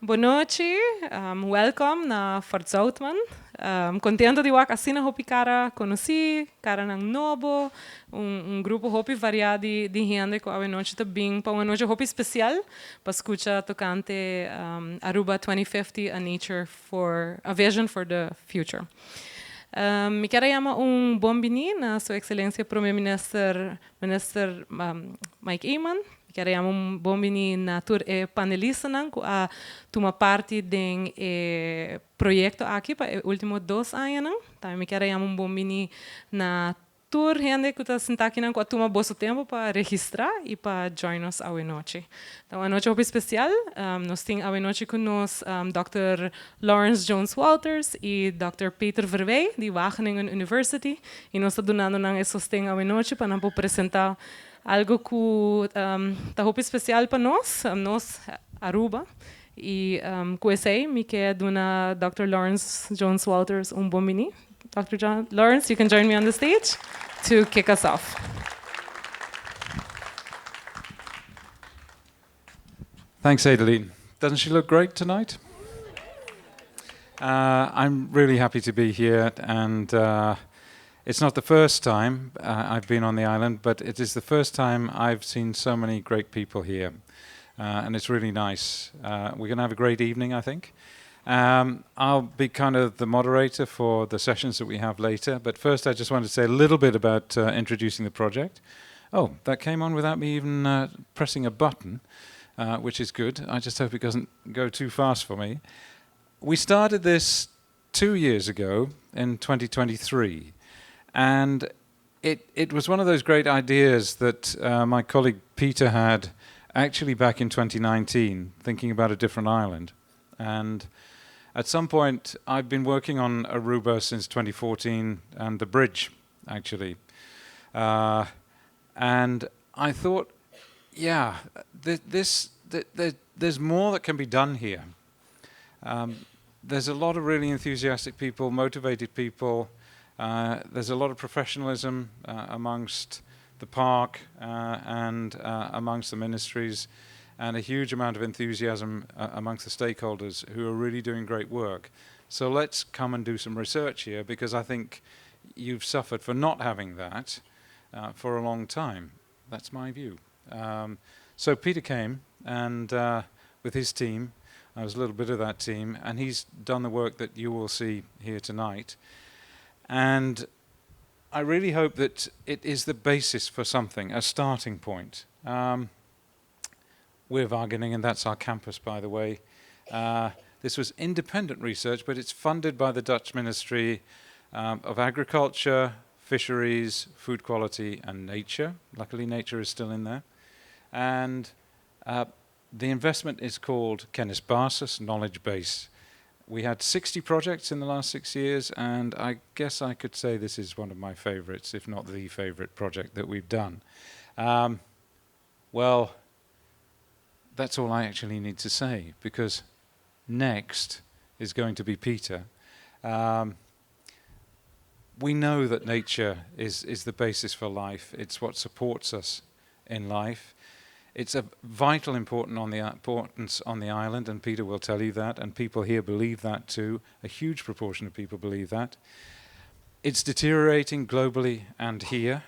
Boa noite, welcome na Fort Zoutman. Contento de estar assim na hopi cara conheci, cara nang novo, grupo hopi variado de gente que a noite também para uma noite hopi especial para escutar tocante Aruba 2050 a vision for the future. Me quero chamar bombini na Sua Excelência Primeiro-Ministro Mike Eamon. Quero chamar bombini na tour panelista a tomar parte do projeto aqui para os últimos 2 anos. Também me quero chamar bombini na tour gente que está sentada aqui a tomar bolso tempo para registrar e para join us a noite. Então, a noite é especial. Nós temos a noite com nós Dr. Lawrence Jones Walters e Dr. Peter Verwey, de Wageningen University. E nós estamos dando esse sustento a noite para apresentar algo que está especial para nós Aruba. E com isso, me quero dar Dr. Lawrence Jones Walters bom mini. Dr. Lawrence, you can join me on the stage to kick us off. Thanks, Adeline. Doesn't she look great tonight? I'm really happy to be here, and it's not the first time I've been on the island, but it is the first time I've seen so many great people here, and it's really nice. We're going to have a great evening, I think. I'll be kind of the moderator for the sessions that we have later, but first I just wanted to say a little bit about introducing the project. Oh, that came on without me even pressing a button, which is good. I just hope it doesn't go too fast for me. We started this 2 years ago in 2023, and it was one of those great ideas that my colleague Peter had actually back in 2019, thinking about a different island. And at some point, I've been working on Aruba since 2014 and the bridge, actually. And I thought, yeah, there's more that can be done here. There's a lot of really enthusiastic people, motivated people. There's a lot of professionalism amongst the park and amongst the ministries, and a huge amount of enthusiasm amongst the stakeholders who are really doing great work. So let's come and do some research here, because I think you've suffered for not having that for a long time. That's my view. So Peter came, and with his team, I was a little bit of that team, and he's done the work that you will see here tonight. And I really hope that it is the basis for something, a starting point. We're Wageningen, and that's our campus, by the way. This was independent research, but it's funded by the Dutch Ministry of Agriculture, Fisheries, Food Quality and Nature. Luckily, nature is still in there. And the investment is called Kennisbasis, Knowledge Base. We had 60 projects in the last 6 years, and I guess I could say this is one of my favorites, if not the favorite project that we've done. Well, that's all I actually need to say, because next is going to be Peter. We know that nature is the basis for life. It's what supports us in life. It's a vital importance on the island, and Peter will tell you that, and people here believe that too. A huge proportion of people believe that. It's deteriorating globally and here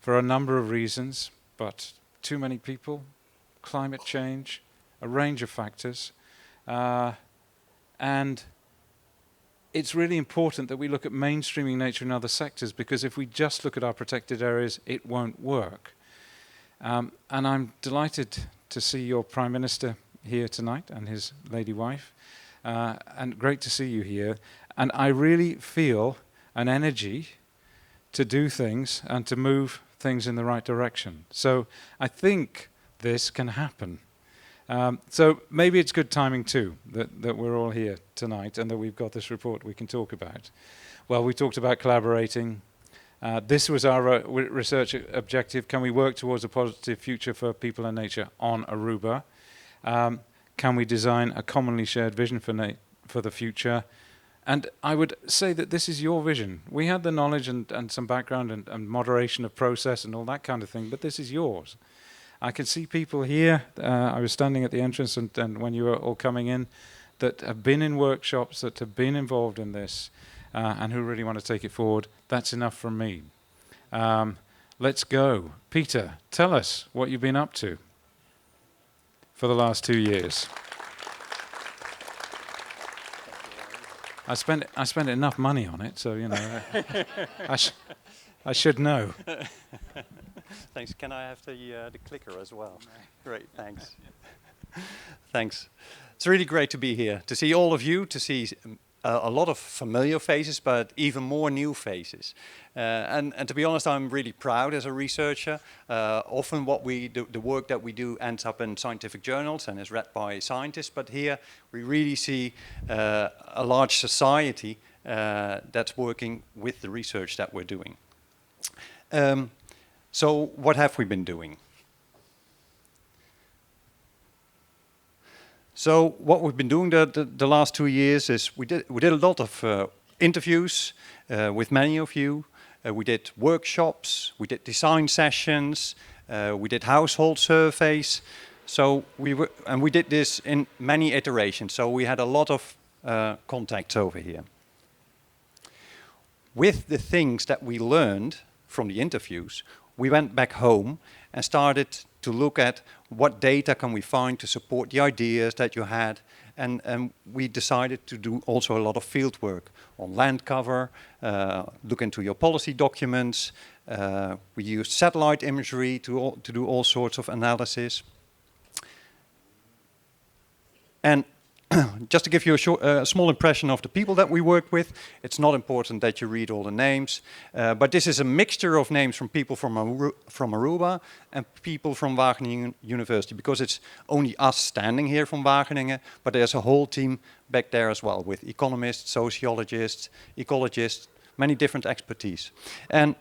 for a number of reasons, but too many people, climate change, a range of factors, and it's really important that we look at mainstreaming nature in other sectors, because if we just look at our protected areas, it won't work. And I'm delighted to see your Prime Minister here tonight and his lady wife, and great to see you here. And I really feel an energy to do things and to move things in the right direction. So I think this can happen. So maybe it's good timing too that we're all here tonight and that we've got this report we can talk about. Well, we talked about collaborating. This was our research objective. Can we work towards a positive future for people and nature on Aruba? Can we design a commonly shared vision for the future? And I would say that this is your vision. We had the knowledge and some background and moderation of process and all that kind of thing, but this is yours. I can see people here. I was standing at the entrance, and when you were all coming in, that have been in workshops, that have been involved in this, and who really want to take it forward. That's enough from me. Let's go. Peter, tell us what you've been up to for the last 2 years. I spent enough money on it, so I should know. Thanks. Can I have the clicker as well? Great. Thanks. Thanks. It's really great to be here, to see all of you, to see a lot of familiar faces, but even more new faces. And to be honest, I'm really proud as a researcher. Often what we do, the work that we do ends up in scientific journals and is read by scientists, but here we really see a large society that's working with the research that we're doing. So what have we been doing? So what we've been doing the last 2 years is we did a lot of interviews with many of you. We did workshops, we did design sessions, we did household surveys. So we did this in many iterations. So we had a lot of contacts over here. With the things that we learned from the interviews, we went back home and started to look at what data can we find to support the ideas that you had. And we decided to do also a lot of field work on land cover, look into your policy documents. We used satellite imagery to do all sorts of analysis. And just to give you a small impression of the people that we work with, it's not important that you read all the names, but this is a mixture of names from people from Aruba and people from Wageningen University, because it's only us standing here from Wageningen, but there's a whole team back there as well with economists, sociologists, ecologists, many different expertise. And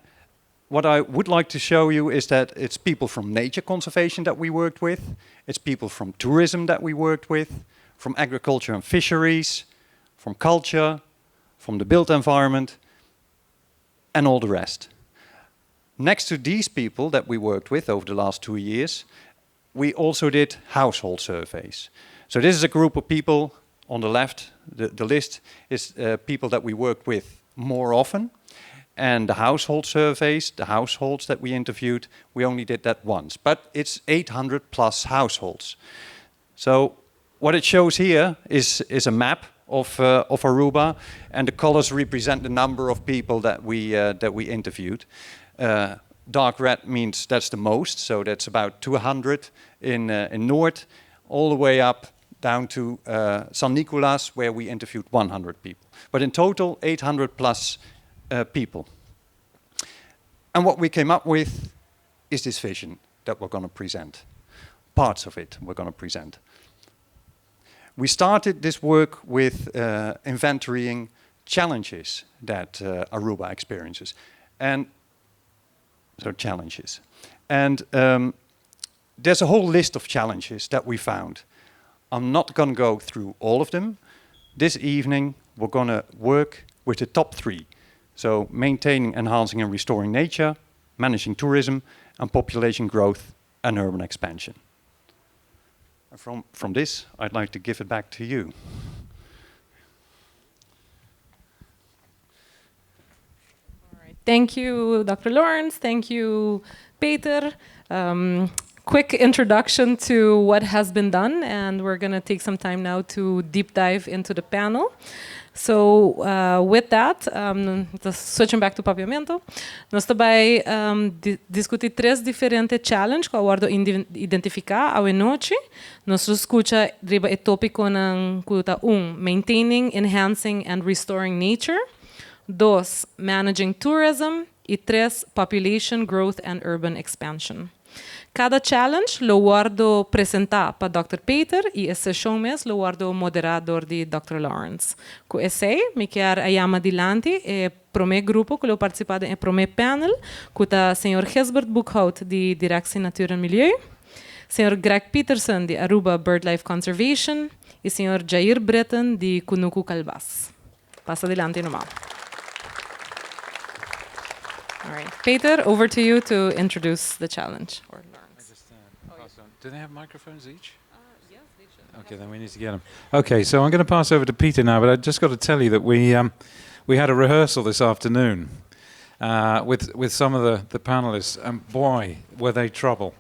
what I would like to show you is that it's people from nature conservation that we worked with, it's people from tourism that we worked with, from agriculture and fisheries, from culture, from the built environment, and all the rest. Next to these people that we worked with over the last 2 years, we also did household surveys. So this is a group of people on the left. The list is people that we worked with more often. And the household surveys, the households that we interviewed, we only did that once. But it's 800 plus households. So what it shows here is a map of Aruba, and the colors represent the number of people that we interviewed. Dark red means that's the most, so that's about 200 in North, all the way up down to San Nicolas, where we interviewed 100 people. But in total, 800 plus people. And what we came up with is this vision that we're going to present. Parts of it we're going to present. We started this work with inventorying challenges that Aruba experiences. And so challenges. And there's a whole list of challenges that we found. I'm not going to go through all of them. This evening, we're going to work with the top 3. So maintaining, enhancing and restoring nature, managing tourism, and population growth and urban expansion. From this, I'd like to give it back to you. All right. Thank you, Dr. Lawrence. Thank you, Peter. Quick introduction to what has been done, and we're going to take some time now to deep dive into the panel. So with that, switching back to papiamento, nós também discutir 3 diferentes challenges que eu identificar ao noite. Nós escuta riba o tópico ng kuta 1, maintaining, enhancing and restoring nature. 2, managing tourism. E 3, population growth and urban expansion. Cada challenge lo guardo presentar para Dr. Peter e a sessão mes lo guardo moderador de Dr. Lawrence. Com esse, me quer a chama adiante e pro meu grupo que lo participado em pro meu panel, com o Sr. Gisbert Boekhout de Direção Natuur en Milieu, Sr. Greg Peterson de Aruba Birdlife Conservation e Sr. Jair Breton de Kunuku Kalbas. Passa adiante normal. All right, Peter, over to you to introduce the challenge. Do they have microphones each? Yes, they should. Okay, then we need to get them. Okay, so I'm going to pass over to Peter now, but I just got to tell you that we had a rehearsal this afternoon with some of the panelists, and boy, were they trouble.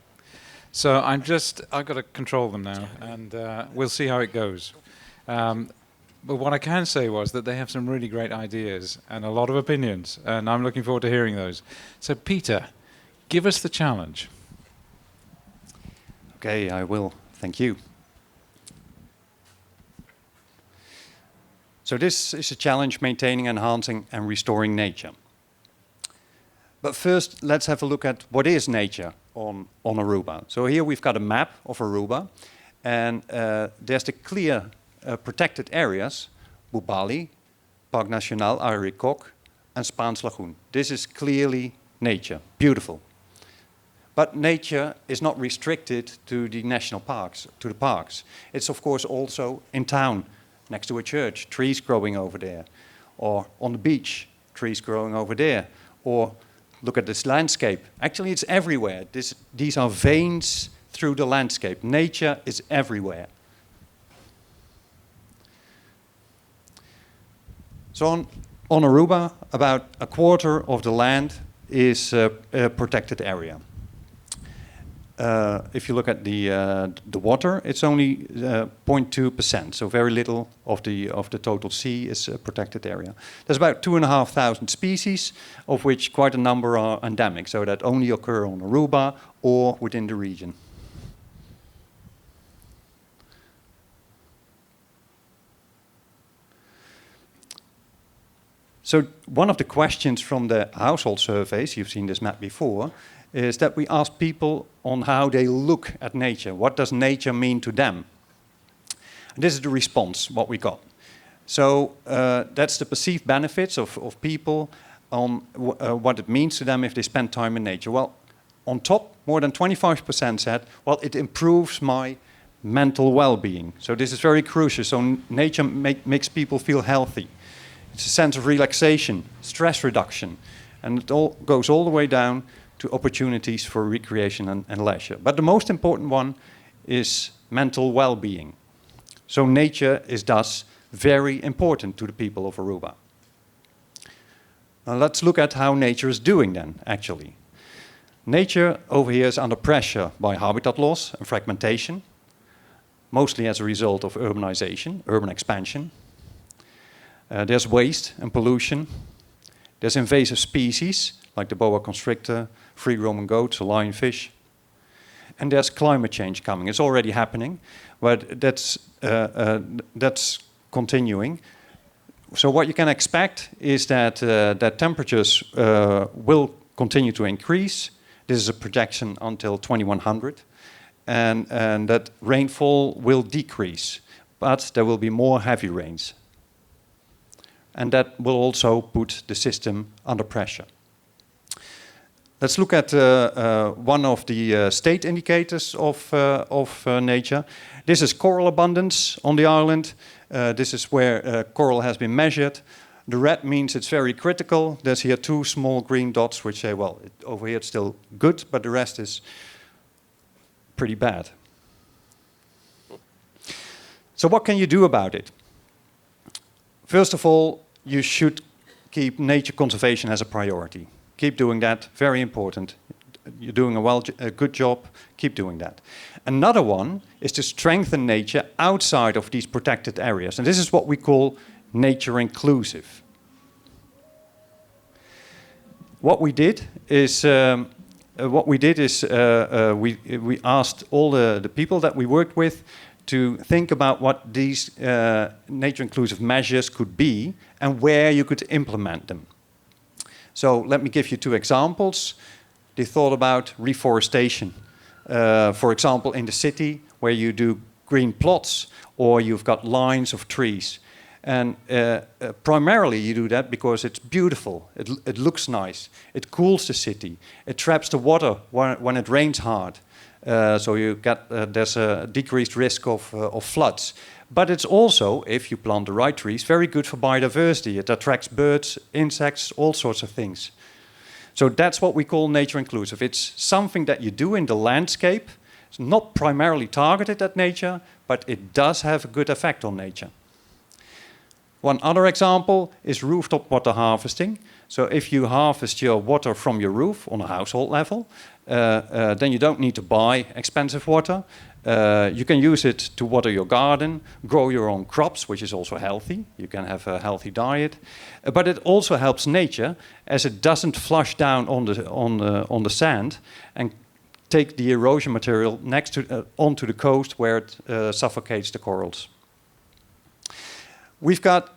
So I've got to control them now, and we'll see how it goes. But what I can say was that they have some really great ideas and a lot of opinions, and I'm looking forward to hearing those. So Peter, give us the challenge. Okay, I will. Thank you. So this is a challenge: maintaining, enhancing, and restoring nature. But first, let's have a look at what is nature on Aruba. So here we've got a map of Aruba, and there's the clear protected areas: Bubali, Park Nacional Aririkok, and Spaans Lagoon. This is clearly nature, beautiful. But nature is not restricted to the national parks, to the parks. It's of course also in town, next to a church, trees growing over there, or on the beach, trees growing over there, or look at this landscape. Actually, it's everywhere. These are veins through the landscape. Nature is everywhere. So on Aruba, about a quarter of the land is a protected area. If you look at the water, it's only 0.2%, so very little of the total sea is a protected area. There's about 2,500 species, of which quite a number are endemic, so that only occur on Aruba or within the region. So one of the questions from the household surveys, you've seen this map before, is that we ask people on how they look at nature. What does nature mean to them? And this is the response, what we got. So that's the perceived benefits of people on what it means to them if they spend time in nature. Well, on top, more than 25% said, well, it improves my mental well-being. So this is very crucial. So nature makes people feel healthy. It's a sense of relaxation, stress reduction, and it all goes all the way down to opportunities for recreation and leisure. But the most important one is mental well-being. So nature is thus very important to the people of Aruba. Now let's look at how nature is doing then, actually. Nature over here is under pressure by habitat loss and fragmentation, mostly as a result of urbanization, urban expansion. There's waste and pollution. There's invasive species, like the boa constrictor, free roaming goats, or lionfish. And there's climate change coming. It's already happening, but that's continuing. So what you can expect is that temperatures will continue to increase. This is a projection until 2100. And that rainfall will decrease, but there will be more heavy rains. And that will also put the system under pressure. Let's look at one of the state indicators of nature. This is coral abundance on the island. This is where coral has been measured. The red means it's very critical. There's here two small green dots which say, well, over here it's still good, but the rest is pretty bad. So what can you do about it? First of all, you should keep nature conservation as a priority. Keep doing that, very important. You're doing a good job, keep doing that. Another one is to strengthen nature outside of these protected areas. And this is what we call nature inclusive. What we did is we asked all the people that we worked with to think about what these nature-inclusive measures could be and where you could implement them. So let me give you two examples. They thought about reforestation. For example, in the city where you do green plots or you've got lines of trees. And primarily you do that because it's beautiful, it looks nice, it cools the city, it traps the water when it rains hard. So you get there's a decreased risk of floods. But it's also, if you plant the right trees, very good for biodiversity. It attracts birds, insects, all sorts of things. So that's what we call nature inclusive. It's something that you do in the landscape It's not primarily targeted at nature, but it does have a good effect on nature. One other example is rooftop water harvesting. So if you harvest your water from your roof on a household level, then you don't need to buy expensive water. You can use it to water your garden, grow your own crops, which is also healthy. You can have a healthy diet. But it also helps nature, as it doesn't flush down on the sand and take the erosion material onto the coast where it suffocates the corals. We've got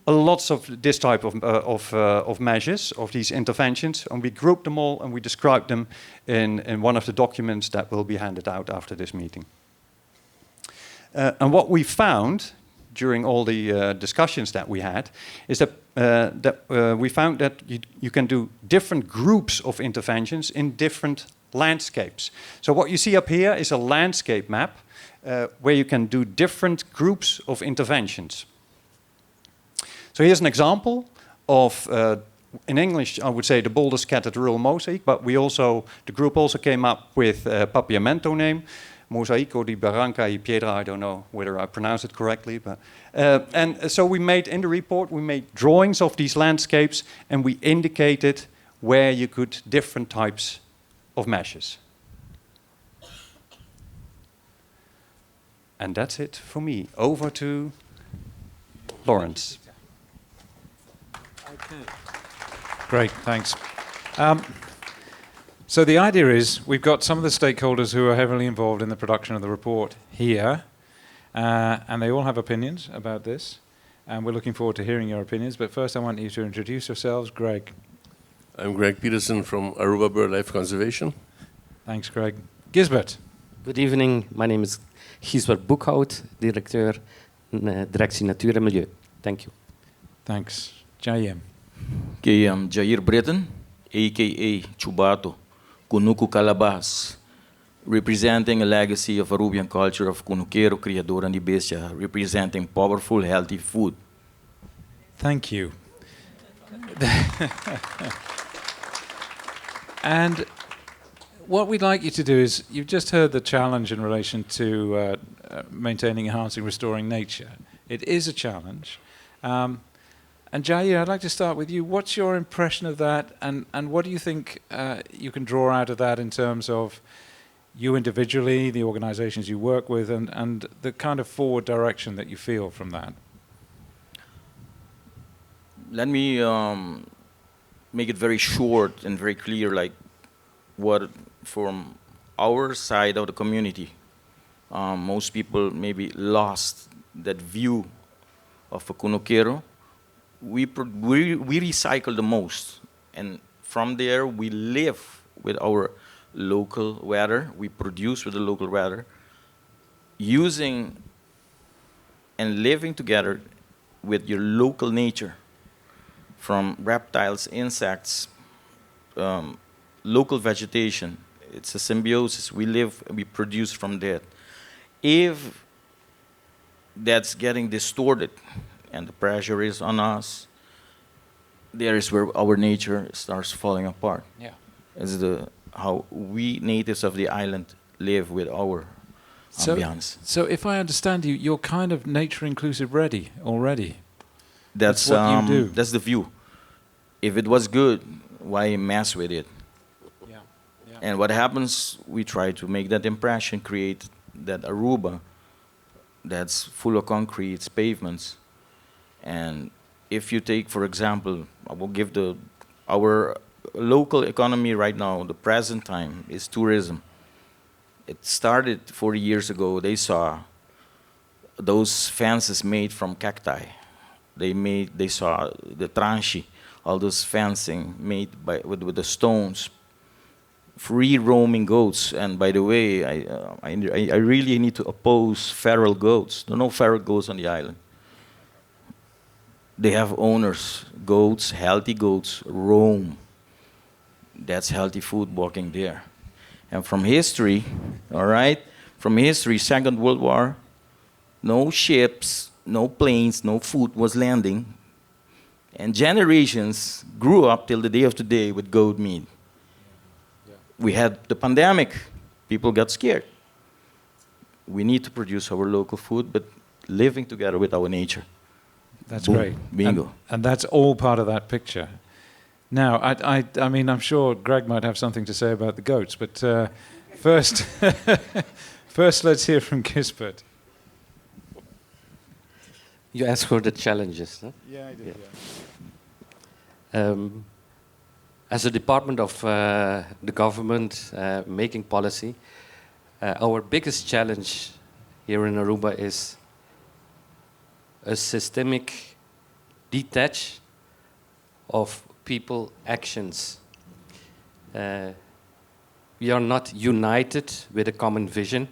lots of this type of measures, of these interventions, and we group them all and we describe them in one of the documents that will be handed out after this meeting. And what we found during all the discussions that we had is that, we found that you can do different groups of interventions in different landscapes. So what you see up here is a landscape map where you can do different groups of interventions. So here's an example of, in English, I would say the boulder scattered rural mosaic, but the group also came up with a papiamento name, Mosaico di Barranca y Piedra. I don't know whether I pronounce it correctly, but and so we made in the report, we made drawings of these landscapes, and we indicated where you could different types of meshes. And that's it for me. Over to Lawrence. Okay. Great, thanks. So the idea is we've got some of the stakeholders who are heavily involved in the production of the report here, and they all have opinions about this, and we're looking forward to hearing your opinions. But first I want you to introduce yourselves. Greg. I'm Greg Peterson from Aruba BirdLife Conservation. Thanks, Greg. Gisbert. Good evening. My name is Gisbert Boekhout, directeur Directie Natuur en Milieu. Thank you. Thanks. Jaim. Okay, I'm Jair Breton, a.k.a. Chubato, Kunuku Calabas, representing a legacy of Arubian culture of Kunuquero, Criadora de Bestia, representing powerful, healthy food. Thank you. And what we'd like you to do is, you've just heard the challenge in relation to maintaining, enhancing, restoring nature. It is a challenge. And Jair, I'd like to start with you. What's your impression of that, and what do you think you can draw out of that in terms of you individually, the organizations you work with, and the kind of forward direction that you feel from that? Let me make it very short and very clear, like what from our side of the community, most people maybe lost that view of a Kunuquero. We recycle the most, and from there we live with our local weather. We produce with the local weather, using and living together with your local nature, from reptiles, insects, local vegetation. It's a symbiosis. We live, we produce from that. If that's getting distorted and the pressure is on us, there is where our nature starts falling apart. Yeah. It's how we natives of the island live with our ambiance. So if I understand you, you're kind of nature inclusive ready already. That's what you do. That's the view. If it was good, why mess with it? Yeah. Yeah. And what happens, we try to make that impression, create that Aruba that's full of concrete, pavements. And if you take, for example, I will give our local economy right now, the present time, is tourism. It started 40 years ago. They saw those fences made from cacti. They saw the tranchi, all those fencing made with the stones, free roaming goats. And by the way, I really need to oppose feral goats. There are no feral goats on the island. They have owners. Goats, healthy goats, roam. That's healthy food walking there. And from history, all right, from history, Second World War, no ships, no planes, no food was landing. And generations grew up till the day of today with goat meat. Yeah. We had the pandemic. People got scared. we need to produce our local food, but living together with our nature. That's Boom. great. Bingo. And that's all part of that picture. Now, I mean, I'm sure Greg might have something to say about the goats, but first, first let's hear from Gisbert. You asked for the challenges, huh? Yeah, I did. As a department of the government making policy, our biggest challenge here in Aruba is a systemic detach of people actions. We are not united with a common vision,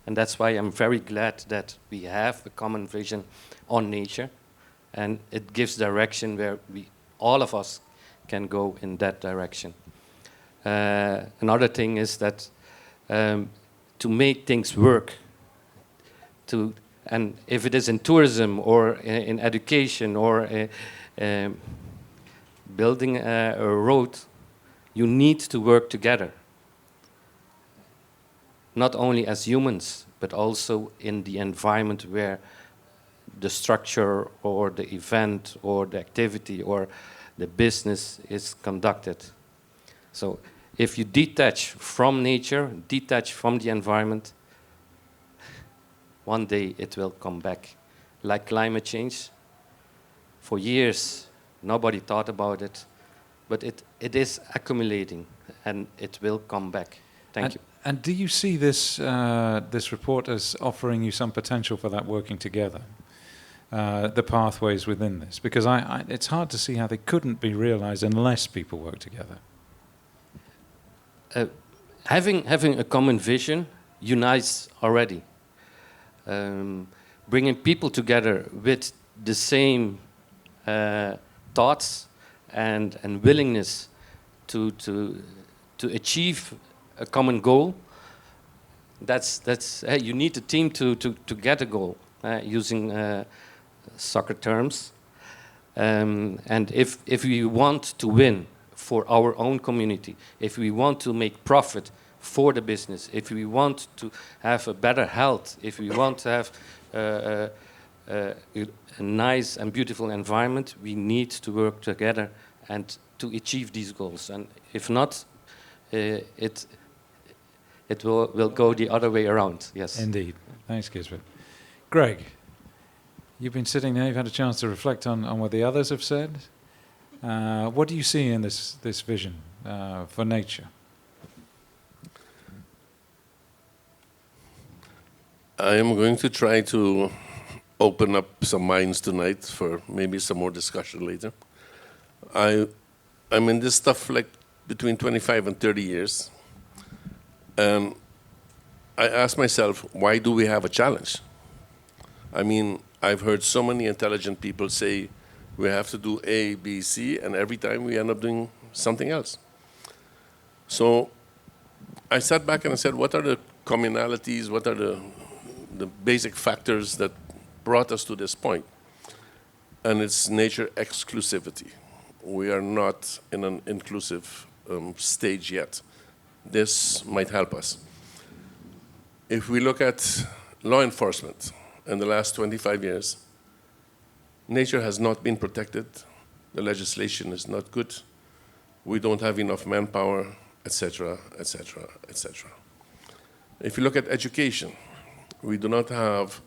and that's why I'm very glad that we have a common vision on nature, and it gives direction where all of us can go in that direction. Another thing is that to make things work, and if it is in tourism or in education or building a road, you need to work together. Not only as humans, but also in the environment where the structure or the event or the activity or the business is conducted. So if you detach from nature, detach from the environment, one day it will come back. Like climate change, for years nobody thought about it, but it is accumulating and it will come back. Thank you. And do you see this this report as offering you some potential for that working together? The pathways within this, because it's hard to see how they couldn't be realized unless people work together. Having a common vision unites already. Bringing people together with the same thoughts and willingness to achieve a common goal. That's you need a team to get a goal, using soccer terms. And if we want to win for our own community, if we want to make profit for the business, if we want to have a better health, if we want to have a nice and beautiful environment, we need to work together and to achieve these goals. And if not, it will go the other way around. Yes. Indeed. Thanks, Gisbert. Greg, you've been sitting there. You've had a chance to reflect on what the others have said. What do you see in this vision for nature? I am going to try to open up some minds tonight for maybe some more discussion later. I'm in this stuff like between 25 and 30 years. And I ask myself, why do we have a challenge? I mean, I've heard so many intelligent people say we have to do A, B, C, and every time we end up doing something else. So I sat back and I said, what are the commonalities, what are the basic factors that brought us to this point? And it's nature exclusivity. We are not in an inclusive stage yet. This might help us. If we look at law enforcement in the last 25 years, nature has not been protected. The legislation is not good. We don't have enough manpower, etc., etc., etc. If you look at education, we do not have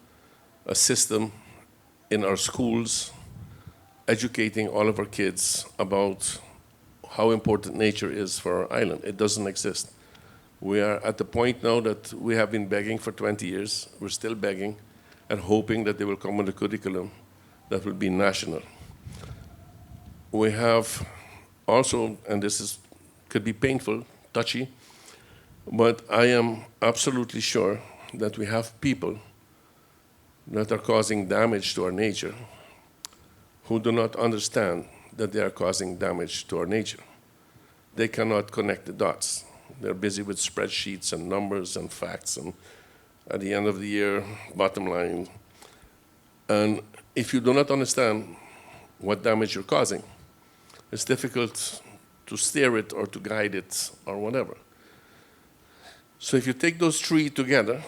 a system in our schools educating all of our kids about how important nature is for our island. It doesn't exist. We are at the point now that we have been begging for 20 years. We're still begging and hoping that they will come with a curriculum that will be national. We have also, and this could be painful, touchy, but I am absolutely sure that we have people that are causing damage to our nature who do not understand that they are causing damage to our nature. They cannot connect the dots. They're busy with spreadsheets and numbers and facts, and at the end of the year, bottom line. And if you do not understand what damage you're causing, it's difficult to steer it or to guide it or whatever. So if you take those three together,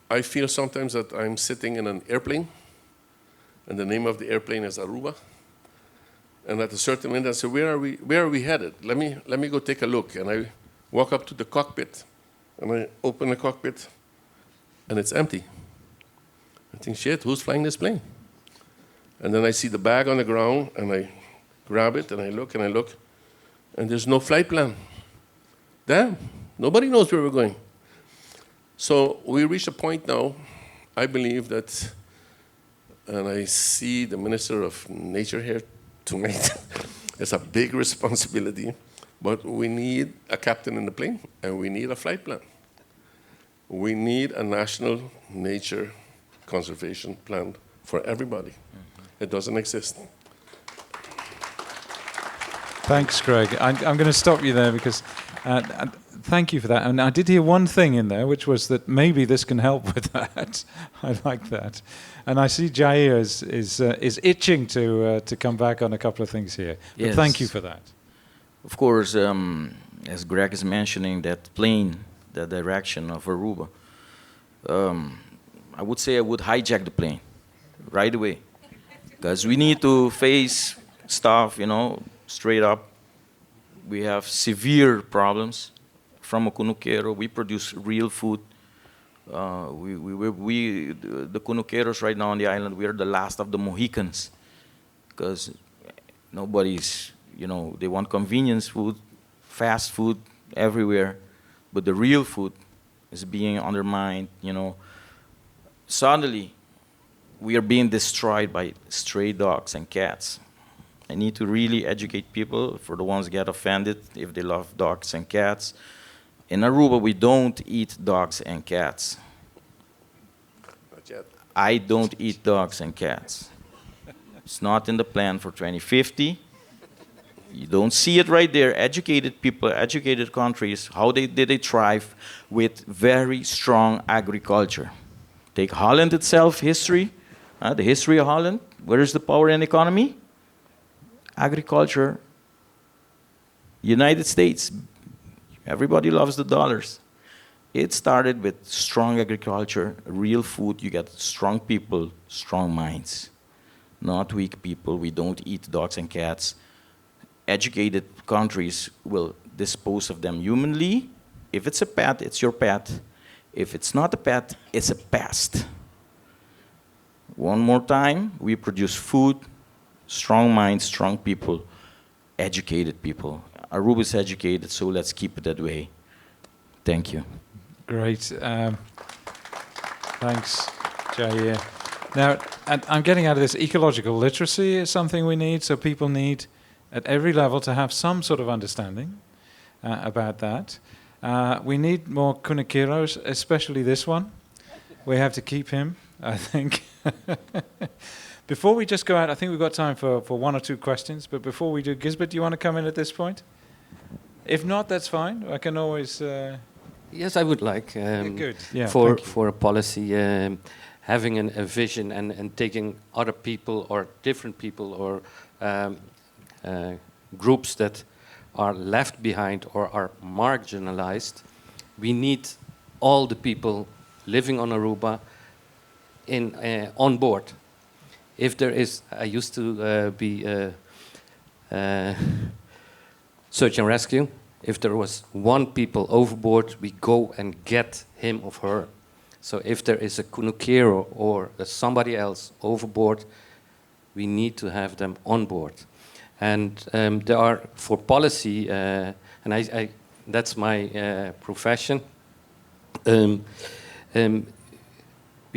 I feel sometimes that I'm sitting in an airplane, and the name of the airplane is Aruba. And at a certain moment, I say, where are we headed? Let me go take a look. And I walk up to the cockpit, and I open the cockpit, and it's empty. I think, shit, who's flying this plane? And then I see the bag on the ground, and I grab it, and I look, and there's no flight plan. Damn, nobody knows where we're going. So we reach a point now, I believe that, and I see the Minister of Nature here tonight, it's a big responsibility, but we need a captain in the plane, and we need a flight plan. We need a national nature conservation plan for everybody. It doesn't exist. Thanks, Greg. I'm going to stop you there because thank you for that. And I did hear one thing in there, which was that maybe this can help with that. I like that. And I see Jair is itching to come back on a couple of things here. But Yes. thank you for that. Of course, as Greg is mentioning, that plane, the direction of Aruba, I would say I would hijack the plane right away. Because we need to face stuff, straight up. We have severe problems. From Ocunuquero, we produce real food. The Cunuqueros right now on the island, we are the last of the Mohicans. Because nobody's, they want convenience food, fast food everywhere. But the real food is being undermined, Suddenly, we are being destroyed by stray dogs and cats. I need to really educate people, for the ones who get offended if they love dogs and cats. In Aruba, we don't eat dogs and cats. Not yet. I don't eat dogs and cats. It's not in the plan for 2050. You don't see it right there. Educated people, educated countries, how did they thrive with very strong agriculture? Take Holland itself, history, the history of Holland. Where is the power and economy? Agriculture. United States. Everybody loves the dollars. It started with strong agriculture, real food. You get strong people, strong minds. Not weak people. We don't eat dogs and cats. Educated countries will dispose of them humanly. If it's a pet, it's your pet. If it's not a pet, it's a pest. One more time, we produce food, strong minds, strong people, educated people. Aruba is educated, so let's keep it that way. Thank you. Great. Thanks, Jair. Now, and I'm getting out of this, ecological literacy is something we need, so people need at every level to have some sort of understanding about that. We need more Cunuqueros, especially this one. We have to keep him, I think. Before we just go out, I think we've got time for one or two questions, but before we do, Gisbert, do you want to come in at this point? If not, that's fine. I can always... Yes, I would like good. Yeah, for a policy having a vision and taking other people or different people or groups that are left behind or are marginalized. We need all the people living on Aruba on board. If there is, I used to be search and rescue. If there was one people overboard, we go and get him or her. So if there is a Cunuquero or somebody else overboard, we need to have them on board. And there are, for policy, and that's my profession, we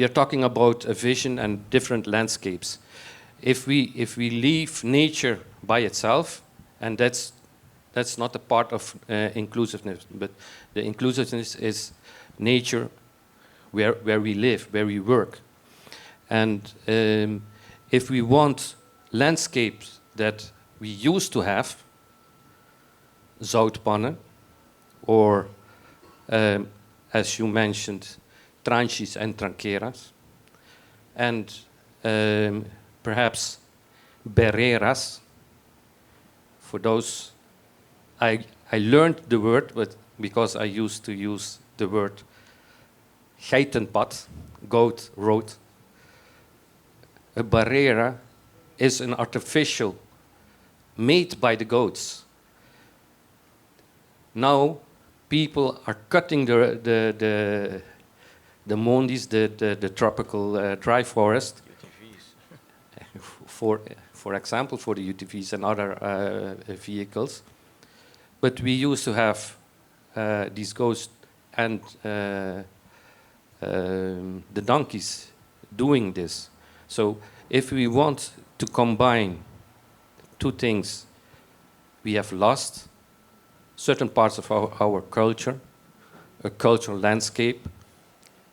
are talking about a vision and different landscapes. If we leave nature by itself, and that's not a part of inclusiveness, but the inclusiveness is nature where we live, where we work. And if we want landscapes that we used to have, zoutpannen, or as you mentioned, tranchis and tranqueras, and perhaps berreras. For those, I learned the word, but because I used to use the word geitenpad, goat road. A barriera is an artificial made by the goats. Now people are cutting the mondis, the tropical dry forest, for example, for the UTVs and other vehicles. But we used to have these goats and the donkeys doing this. So if we want to combine two things, we have lost certain parts of our culture, a cultural landscape.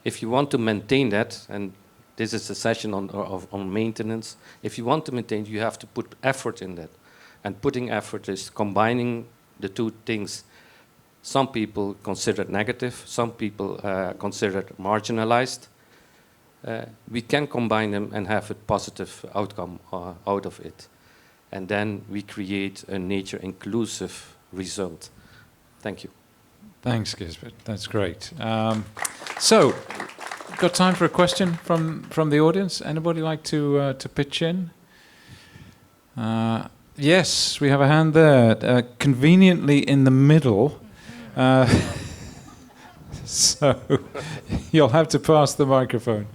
If you want to maintain that, and this is a session on maintenance, if you want to maintain, you have to put effort in that. And putting effort is combining the two things. Some people consider it negative, some people consider it marginalized. We can combine them and have a positive outcome out of it. And then we create a nature-inclusive result. Thank you. Thanks, Gisbert. That's great. So, got time for a question from the audience? Anybody like to pitch in? Yes, we have a hand there, conveniently in the middle. So, you'll have to pass the microphone.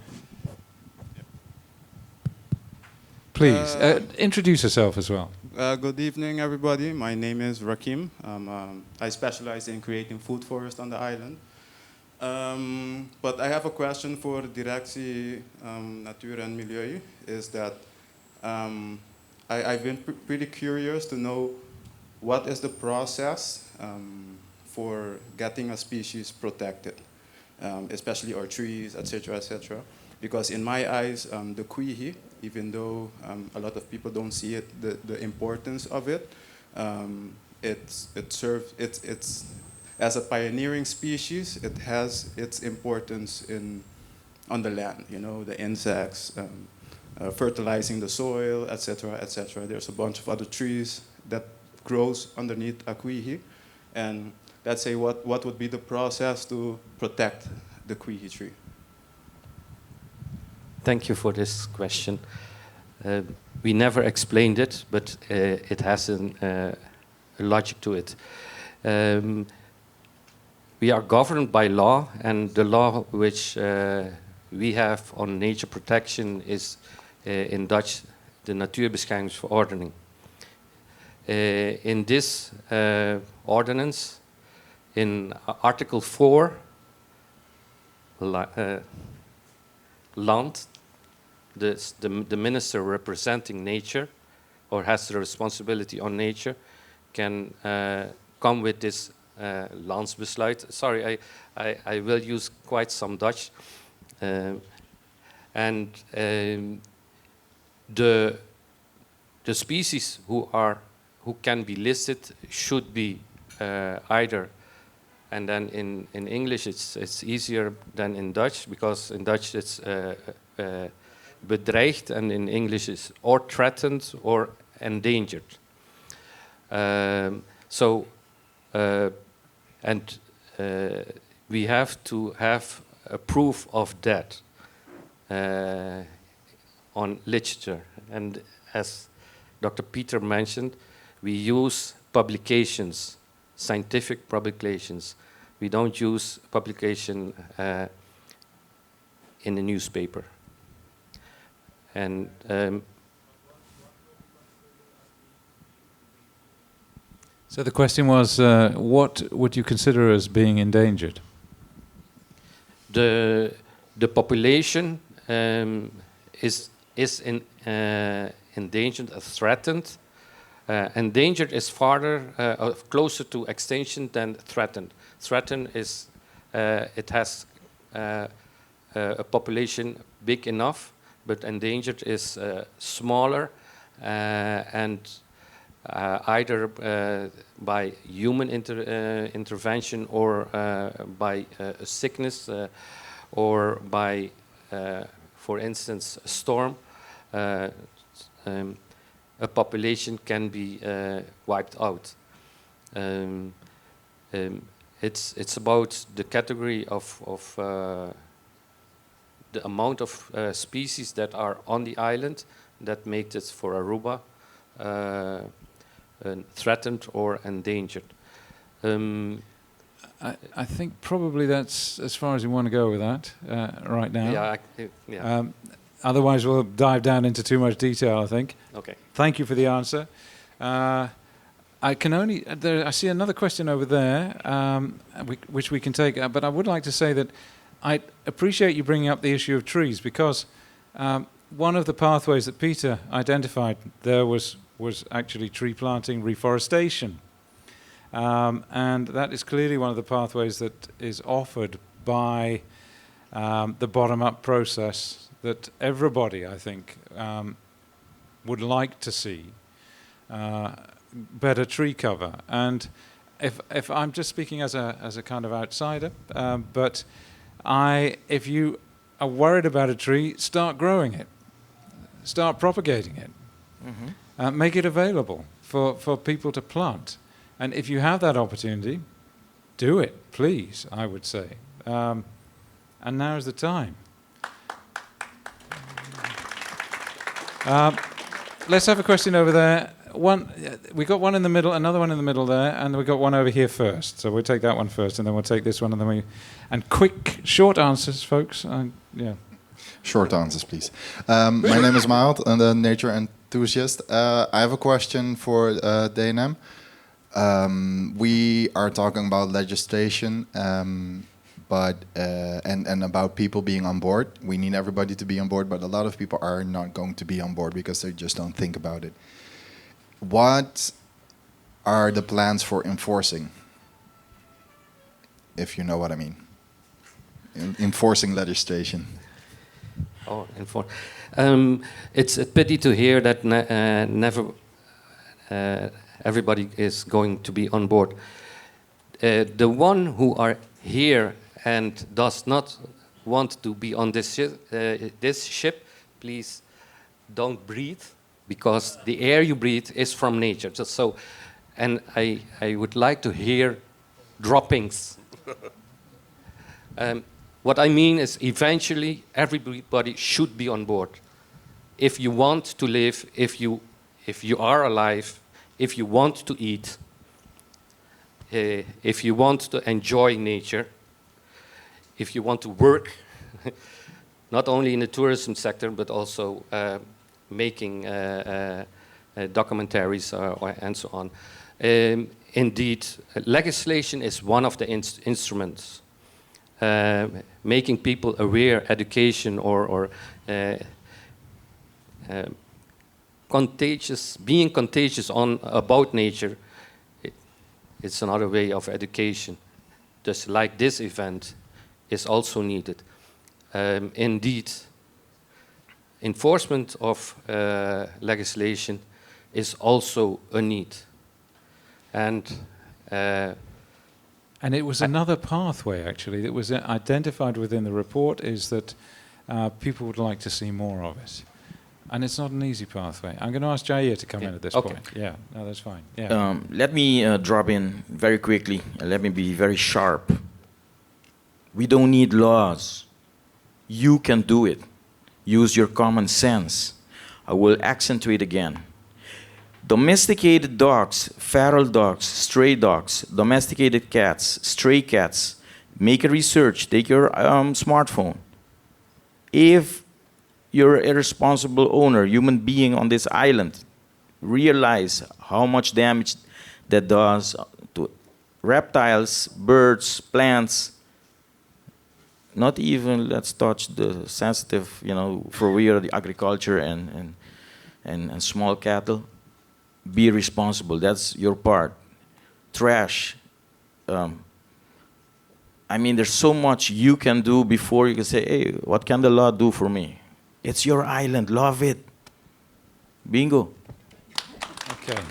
Please, introduce yourself as well. Good evening, everybody. My name is Rakim. I specialize in creating food forest on the island. But I have a question for Directie Natuur en Milieu, is that I've been pretty curious to know what is the process for getting a species protected, especially our trees, etc., etc. Because in my eyes, the quihi, even though a lot of people don't see it, the importance of it, it serves, it's as a pioneering species, it has its importance on the land. You know, the insects, fertilizing the soil, etc., etc. There's a bunch of other trees that grows underneath a quihi, and let's say what would be the process to protect the quihi tree? Thank you for this question. We never explained it, but it has a logic to it. We are governed by law, and the law which we have on nature protection is in Dutch the Natuurbeschermingsverordening. In this ordinance, in Article 4, land, the minister representing nature or has the responsibility on nature can come with this landsbesluit. Sorry, I will use quite some Dutch. And the species who can be listed should be either, and then in English it's easier than in Dutch, because in Dutch it's bedreigd, and in English it's or threatened or endangered. We have to have a proof of that on literature. And as Dr. Peter mentioned, we use publications, scientific publications. We don't use publication in the newspaper. And so the question was, what would you consider as being endangered? The population is endangered, threatened. Endangered is farther, closer to extinction than threatened. Threatened is it has a population big enough, but endangered is smaller and either by human intervention or by a sickness or by, for instance, a storm. A population can be wiped out. It's about the category of the amount of species that are on the island that make it for Aruba threatened or endangered. I think probably that's as far as you want to go with that right now. Yeah. Otherwise, we'll dive down into too much detail, I think. Okay. Thank you for the answer. I can only. I see another question over there, which we can take. But I would like to say that I appreciate you bringing up the issue of trees, because one of the pathways that Peter identified there was actually tree planting, reforestation. And that is clearly one of the pathways that is offered by the bottom-up process that everybody, I think, would like to see better tree cover. And if I'm just speaking as a kind of outsider, but if you are worried about a tree, start growing it, start propagating it, make it available for people to plant. And if you have that opportunity, do it, please, I would say. And now is the time. Let's have a question over there. We got one in the middle, another one in the middle there, and we got one over here first. So we'll take that one first, and then we'll take this one, and then and quick, short answers, folks. Yeah. Short answers, please. My name is Mild. I'm a nature enthusiast. I have a question for DNM. We are talking about legislation, but and about people being on board. We need everybody to be on board, but a lot of people are not going to be on board because they just don't think about it. What are the plans for enforcing? If you know what I mean. Enforcing legislation. Oh, it's a pity to hear that never everybody is going to be on board. The one who are here and does not want to be on this ship, please don't breathe, because the air you breathe is from nature. So, and I would like to hear droppings. What I mean is, eventually everybody should be on board. If you want to live, if you are alive, if you want to eat, if you want to enjoy nature, if you want to work, not only in the tourism sector, but also making documentaries and so on. Indeed, legislation is one of the instruments. Making people aware, education, or being contagious about nature, it's another way of education. Just like this event is also needed. Indeed, enforcement of legislation is also a need. And it was another pathway, actually, that was identified within the report, is that people would like to see more of it. And it's not an easy pathway. I'm going to ask Jair to come in at this point. Yeah, no, that's fine. Yeah. Let me drop in very quickly, and let me be very sharp. We don't need laws. You can do it. Use your common sense. I will accentuate again. Domesticated dogs, feral dogs, stray dogs, domesticated cats, stray cats. Make a research. Take your smartphone. If you're an irresponsible owner, human being on this island, realize how much damage that does to reptiles, birds, plants. Not even let's touch the sensitive, for we are the agriculture and small cattle. Be responsible. That's your part. Trash. There's so much you can do before you can say, hey, what can the law do for me? It's your island. Love it. Bingo. Okay.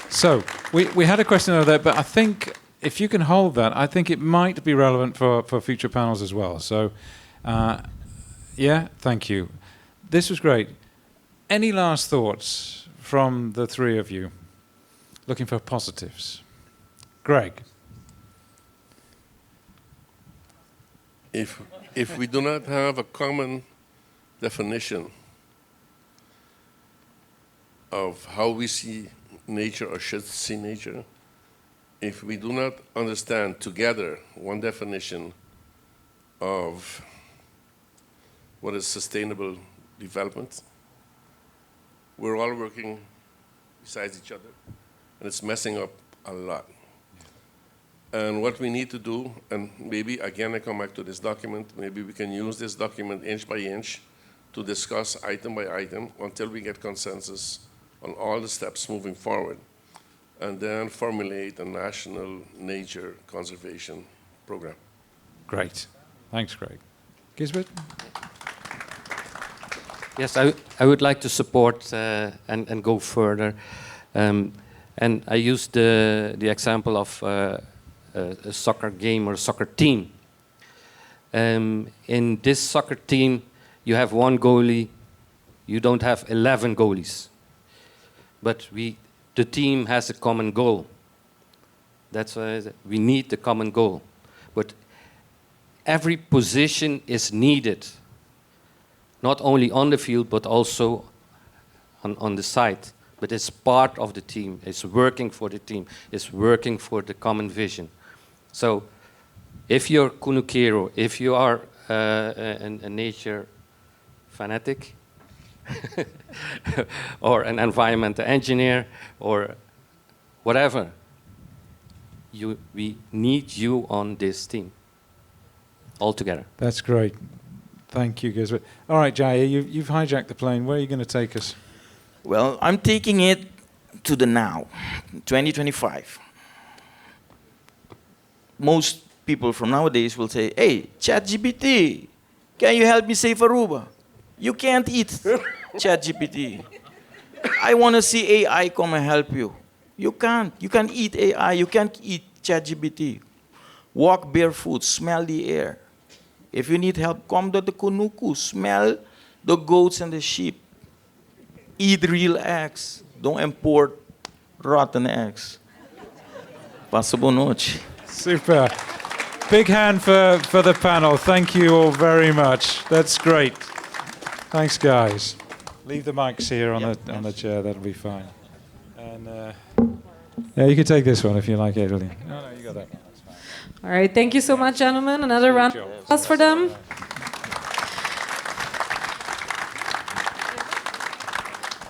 So we had a question over there, but I think if you can hold that, I think it might be relevant for future panels as well. So, yeah, thank you. This was great. Any last thoughts from the three of you? Looking for positives. Greg. if we do not have a common definition of how we see nature or should see nature, if we do not understand together one definition of what is sustainable development, we're all working besides each other, and it's messing up a lot. And what we need to do, and maybe again I come back to this document, maybe we can use this document inch by inch to discuss item by item until we get consensus on all the steps moving forward, and then formulate a national nature conservation program. Great. Thanks, Greg. Gisbert? Yes, I would like to support and go further. And I used the example of a soccer game or a soccer team. In this soccer team, you have one goalie, you don't have 11 goalies. But the team has a common goal. That's why we need the common goal. But every position is needed, not only on the field, but also on the side. But it's part of the team. It's working for the team. It's working for the common vision. So if you're Kunukero, if you are a nature fanatic, or an environmental engineer, or whatever, we need you on this team, all together. That's great. Thank you, Gisbert. All right, Jaya, you've hijacked the plane. Where are you going to take us? Well, I'm taking it to the now, 2025. Most people from nowadays will say, hey, ChatGPT, can you help me save Aruba? You can't eat ChatGPT. I want to see AI come and help you. You can't. You can eat AI. You can't eat ChatGPT. Walk barefoot, smell the air. If you need help, come to the Kunuku, smell the goats and the sheep. Eat real eggs. Don't import rotten eggs. Passable noche. Super. Big hand for the panel. Thank you all very much. That's great. Thanks, guys. Leave the mics here on the chair. That'll be fine. And yeah, you can take this one if you like, Adeline. No, you got that one. That's fine. All right, thank you so much, gentlemen. Another round of applause for them.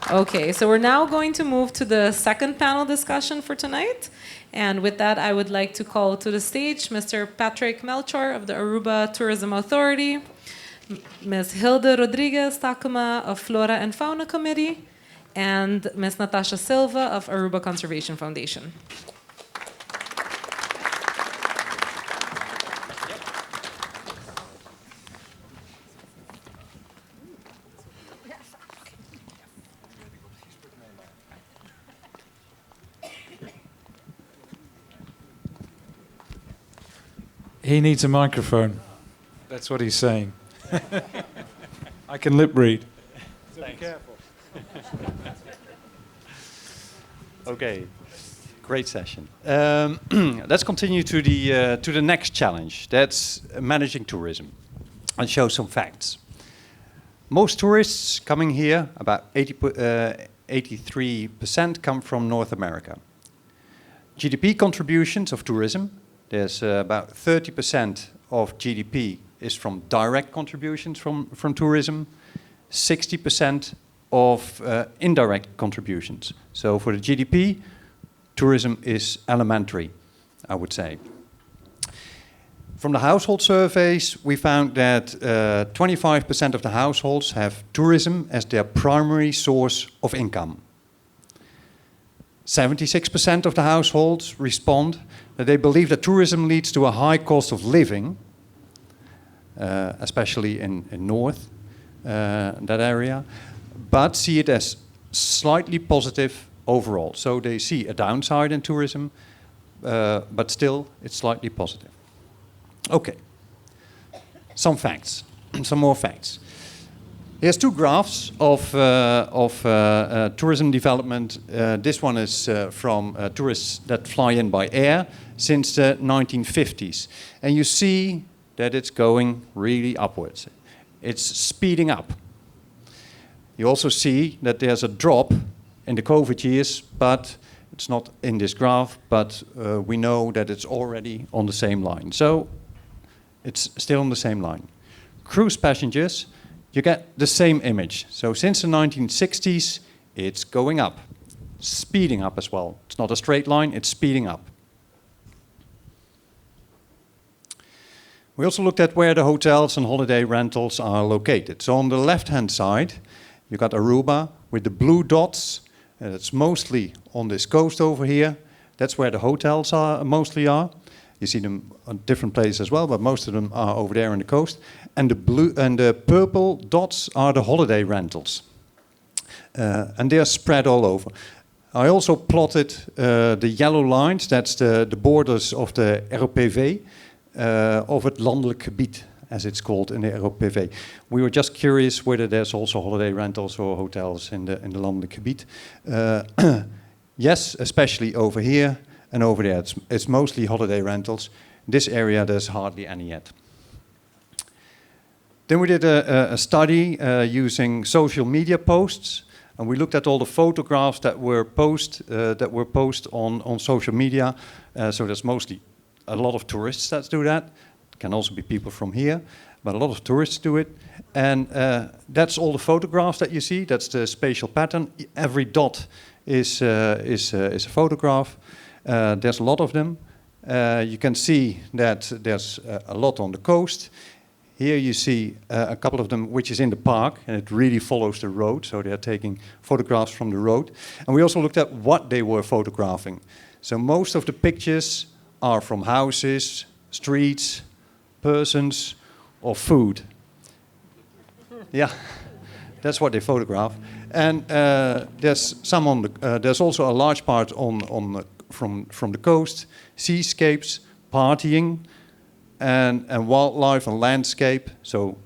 Okay, so we're now going to move to the second panel discussion for tonight. And with that, I would like to call to the stage Mr. Patrick Melchor of the Aruba Tourism Authority, Ms. Hilde Rodriguez Takuma of Flora and Fauna Committee, and Ms. Natasha Silva of Aruba Conservation Foundation. He needs a microphone. That's what he's saying. I can lip read. So be careful. Okay, great session. Let's continue to the next challenge. That's managing tourism, and show some facts. Most tourists coming here, about 83%, come from North America. GDP contributions of tourism. There's about 30% of GDP is from direct contributions from tourism, 60% of indirect contributions. So for the GDP, tourism is elementary, I would say. From the household surveys, we found that 25% of the households have tourism as their primary source of income. 76% of the households respond that they believe that tourism leads to a high cost of living, especially in North, that area, but see it as slightly positive overall. So they see a downside in tourism, but still it's slightly positive. Okay, some facts, some more facts. Here's two graphs of tourism development. This one is from tourists that fly in by air since the 1950s. And you see that it's going really upwards. It's speeding up. You also see that there's a drop in the COVID years, but it's not in this graph, but we know that it's already on the same line. So it's still on the same line. Cruise passengers, you get the same image. So since the 1960s, it's going up, speeding up as well. It's not a straight line, it's speeding up. We also looked at where the hotels and holiday rentals are located. So on the left-hand side, you got Aruba with the blue dots. It's mostly on this coast over here. That's where the hotels mostly are. You see them on different places as well, but most of them are over there on the coast. And the blue and the purple dots are the holiday rentals. And they are spread all over. I also plotted the yellow lines. That's the borders of the ROPV, of het landelijk gebied, as it's called in the ROPV. We were just curious whether there's also holiday rentals or hotels in the landelijk gebied. Yes, especially over here and over there. It's mostly holiday rentals. This area, there's hardly any yet. Then we did a study using social media posts, and we looked at all the photographs that were posted on social media. So there's mostly a lot of tourists that do that. Can also be people from here, but a lot of tourists do it. And that's all the photographs that you see. That's the spatial pattern. Every dot is a photograph. There's a lot of them. You can see that there's a lot on the coast. Here you see a couple of them which is in the park, and it really follows the road, so they're taking photographs from the road. And we also looked at what they were photographing. So most of the pictures are from houses, streets, persons, or food. Yeah, that's what they photograph. And there's some on the. There's also a large part from the coast, seascapes, partying, and wildlife and landscape. So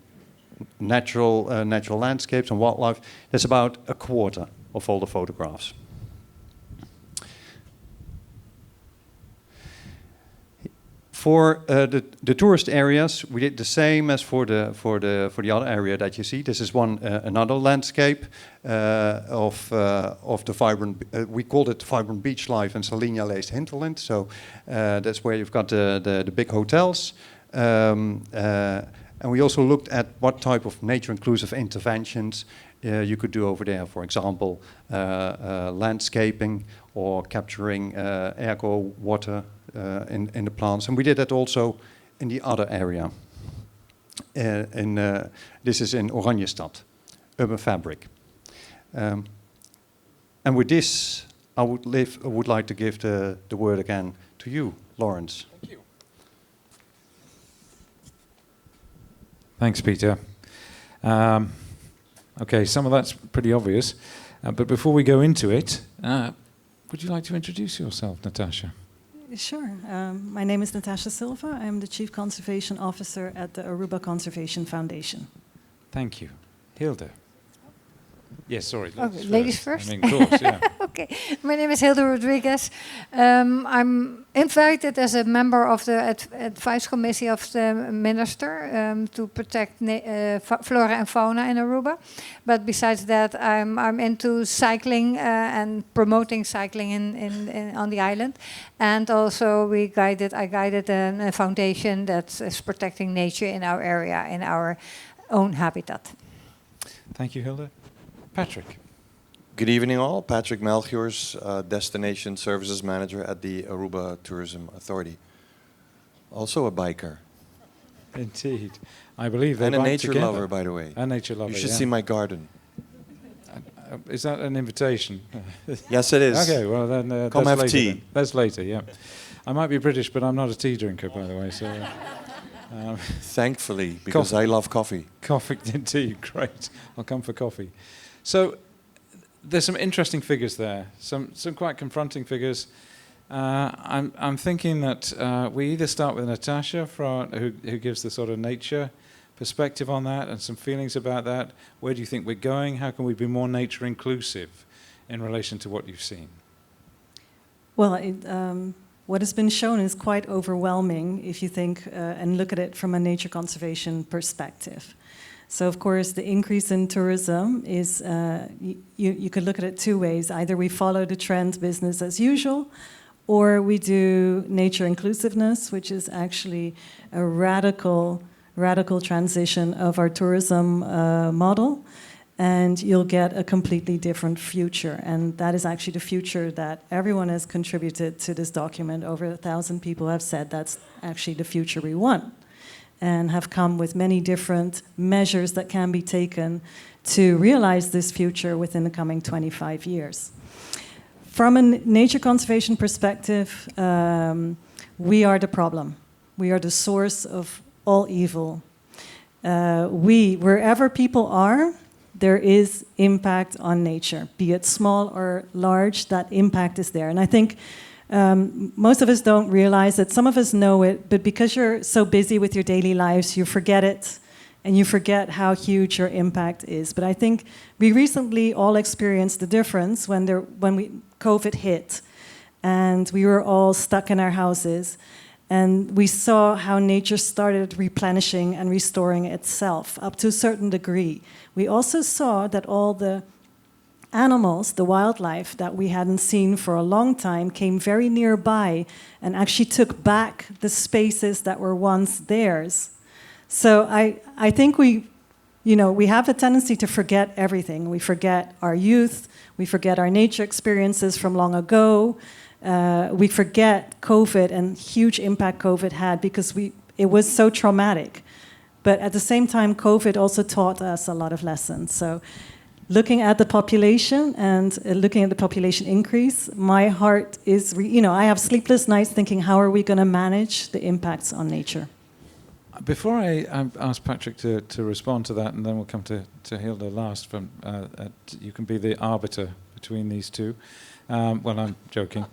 natural landscapes and wildlife. That's about a quarter of all the photographs. For the tourist areas, we did the same as for the other area that you see. This is another landscape of the vibrant. We called it vibrant beach life and Salinja-laced hinterland. So that's where you've got the big hotels, and we also looked at what type of nature-inclusive interventions you could do over there. For example, landscaping or capturing ergo water. In the plants, and we did that also in the other area. This is in Oranjestad, urban fabric. And with this, I would like to give the word again to you, Lawrence. Thank you. Thanks, Peter. Okay, some of that's pretty obvious, but before we go into it, would you like to introduce yourself, Natasha? Sure. My name is Natasha Silva. I'm the Chief Conservation Officer at the Aruba Conservation Foundation. Thank you. Hilde. Yes, sorry. Ladies first? I mean, of course, yeah. Okay. My name is Hilde Rodriguez. I'm invited as a member of the advice committee of the minister to protect flora and fauna in Aruba. But besides that, I'm into cycling and promoting cycling on the island. And also I guided a foundation that is protecting nature in our area, in our own habitat. Thank you, Hilde. Patrick. Good evening all. Patrick Melchiors, Destination Services Manager at the Aruba Tourism Authority. Also a biker. Indeed. I believe they and a bike nature together. Lover, by the way. A nature lover, You should see my garden. Is that an invitation? Yes, it is. Okay, well then come that's have later. tea. Then. That's later, yeah. I might be British, but I'm not a tea drinker, by the way. So, thankfully, because I love coffee. Coffee, indeed, great. I'll come for coffee. So there's some interesting figures there, some quite confronting figures. I'm thinking that we either start with Natasha, who gives the sort of nature perspective on that and some feelings about that. Where do you think we're going? How can we be more nature inclusive in relation to what you've seen? Well, what has been shown is quite overwhelming if you think and look at it from a nature conservation perspective. So, of course, the increase in tourism is, you could look at it two ways. Either we follow the trend business as usual, or we do nature inclusiveness, which is actually a radical transition of our tourism model, and you'll get a completely different future. And that is actually the future that everyone has contributed to this document. Over 1,000 people have said that's actually the future we want, and have come with many different measures that can be taken to realize this future within the coming 25 years. From a nature conservation perspective, we are the problem. We are the source of all evil. Wherever people are, there is impact on nature, be it small or large, that impact is there. And I think most of us don't realize it. Some of us know it, but because you're so busy with your daily lives, you forget it, and you forget how huge your impact is. But I think we recently all experienced the difference when COVID hit, and we were all stuck in our houses, and we saw how nature started replenishing and restoring itself up to a certain degree. We also saw that all the animals, the wildlife that we hadn't seen for a long time, came very nearby and actually took back the spaces that were once theirs. So I think we have a tendency to forget everything. We forget our youth, we forget our nature experiences from long ago, we forget COVID and huge impact COVID had because it was so traumatic. But at the same time, COVID also taught us a lot of lessons. So looking at the population and looking at the population increase, my heart is, I have sleepless nights thinking, how are we going to manage the impacts on nature? Before I ask Patrick to respond to that, and then we'll come to Hilda last, you can be the arbiter between these two. Well, I'm joking.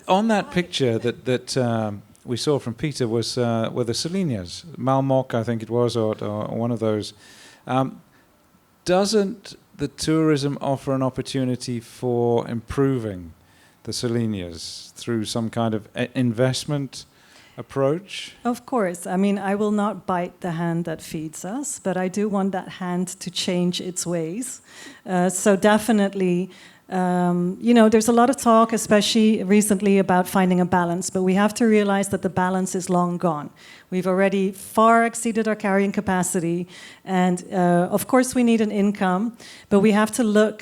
On that picture that we saw from Peter were the Selenias, Malmok, I think it was, or one of those. Doesn't the tourism offer an opportunity for improving the Selenias through some kind of investment approach? Of course. I mean, I will not bite the hand that feeds us, but I do want that hand to change its ways. So definitely, there's a lot of talk, especially recently, about finding a balance, but we have to realize that the balance is long gone. We've already far exceeded our carrying capacity, and of course we need an income, but we have to look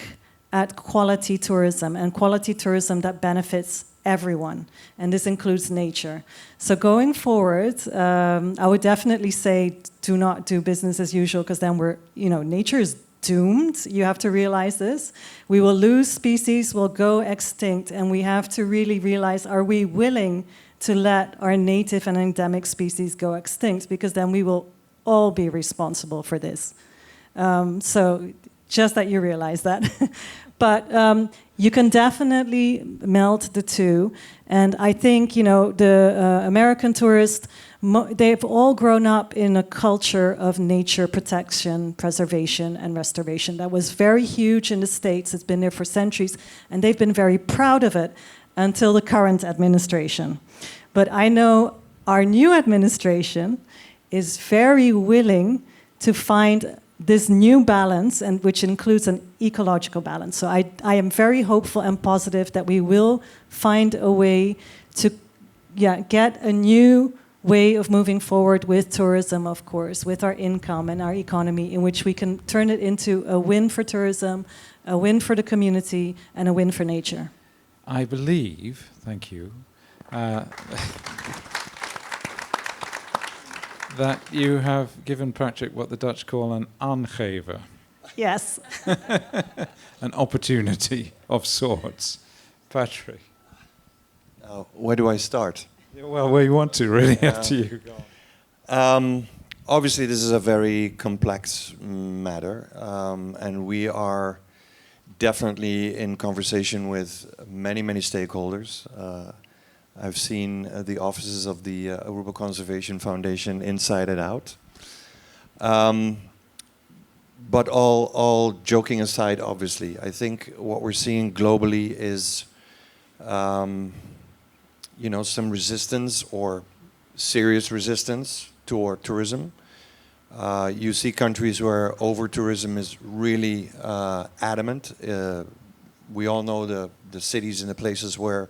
at quality tourism, and quality tourism that benefits everyone, and this includes nature. So going forward, I would definitely say do not do business as usual, because then nature is doomed. You have to realize this. We will lose species, we'll go extinct, and we have to really realize, are we willing to let our native and endemic species go extinct? Because then we will all be responsible for this. So just that you realize that. But you can definitely meld the two. And I think, the American tourists, they've all grown up in a culture of nature protection, preservation, and restoration. That was very huge in the States. It's been there for centuries. And they've been very proud of it until the current administration. But I know our new administration is very willing to find this new balance, and which includes an ecological balance. So I am very hopeful and positive that we will find a way to get a new way of moving forward with tourism, of course, with our income and our economy, in which we can turn it into a win for tourism, a win for the community, and a win for nature. I believe, thank you, that you have given Patrick what the Dutch call an aangever. Yes. An opportunity of sorts. Patrick. Now, where do I start? Yeah, well, where you want to, really, up to you. Obviously, this is a very complex matter, and we are definitely in conversation with many, many stakeholders. I've seen the offices of the Aruba Conservation Foundation inside and out. But all joking aside, obviously, I think what we're seeing globally is you know, some resistance or serious resistance toward tourism. You see countries where over-tourism is really adamant. We all know the cities and the places where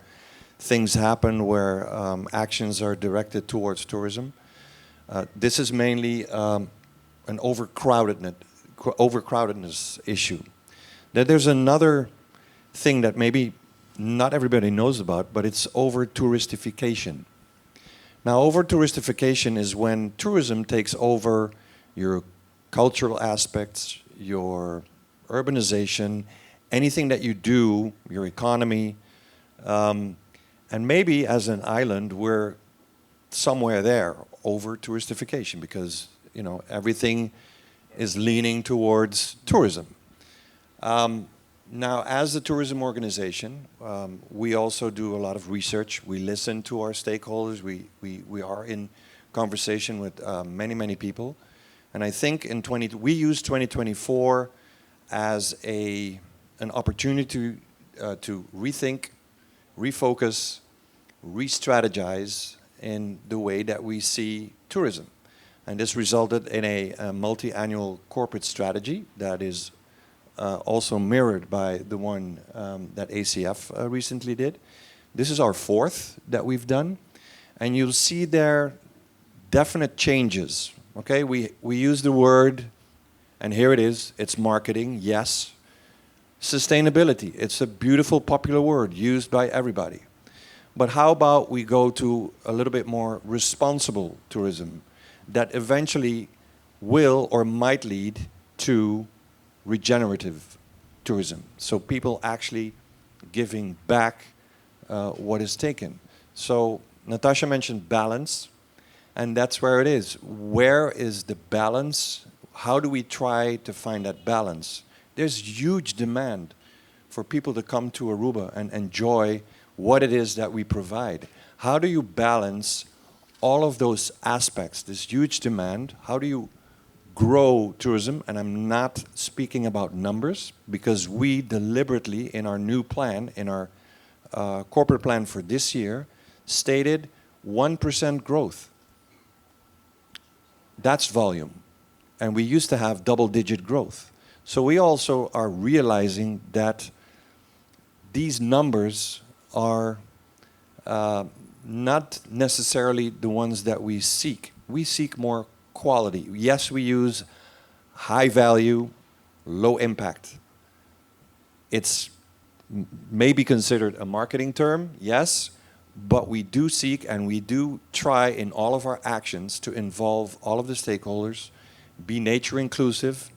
things happen, where actions are directed towards tourism. This is mainly an overcrowdedness issue. Then there's another thing that maybe not everybody knows about, but it's over-touristification. Now, over-touristification is when tourism takes over your cultural aspects, your urbanization, anything that you do, your economy, and maybe as an island, we're somewhere there, over-touristification, because, you know, everything is leaning towards tourism. Now, as a tourism organization, we also do a lot of research. We listen to our stakeholders. We are in conversation with many people. And I think we use 2024 as an opportunity to rethink, refocus, re-strategize in the way that we see tourism. And this resulted in a multi-annual corporate strategy that is also mirrored by the one that ACF recently did. This is our fourth that we've done. And you'll see there definite changes. Okay, we use the word, and here it is, it's marketing, yes. Sustainability, it's a beautiful popular word used by everybody. But how about we go to a little bit more responsible tourism that eventually will or might lead to regenerative tourism. So people actually giving back what is taken. So Natasha mentioned balance. And that's where it is. Where is the balance? How do we try to find that balance? There's huge demand for people to come to Aruba and enjoy what it is that we provide. How do you balance all of those aspects, this huge demand? How do you grow tourism? And I'm not speaking about numbers, because we deliberately, in our new plan, in our corporate plan for this year, stated 1% growth. That's volume. And we used to have double-digit growth. So we also are realizing that these numbers are not necessarily the ones that we seek. We seek more quality. Yes, we use high value, low impact. It's maybe considered a marketing term, yes, but we do seek and we do try in all of our actions to involve all of the stakeholders, be nature inclusive.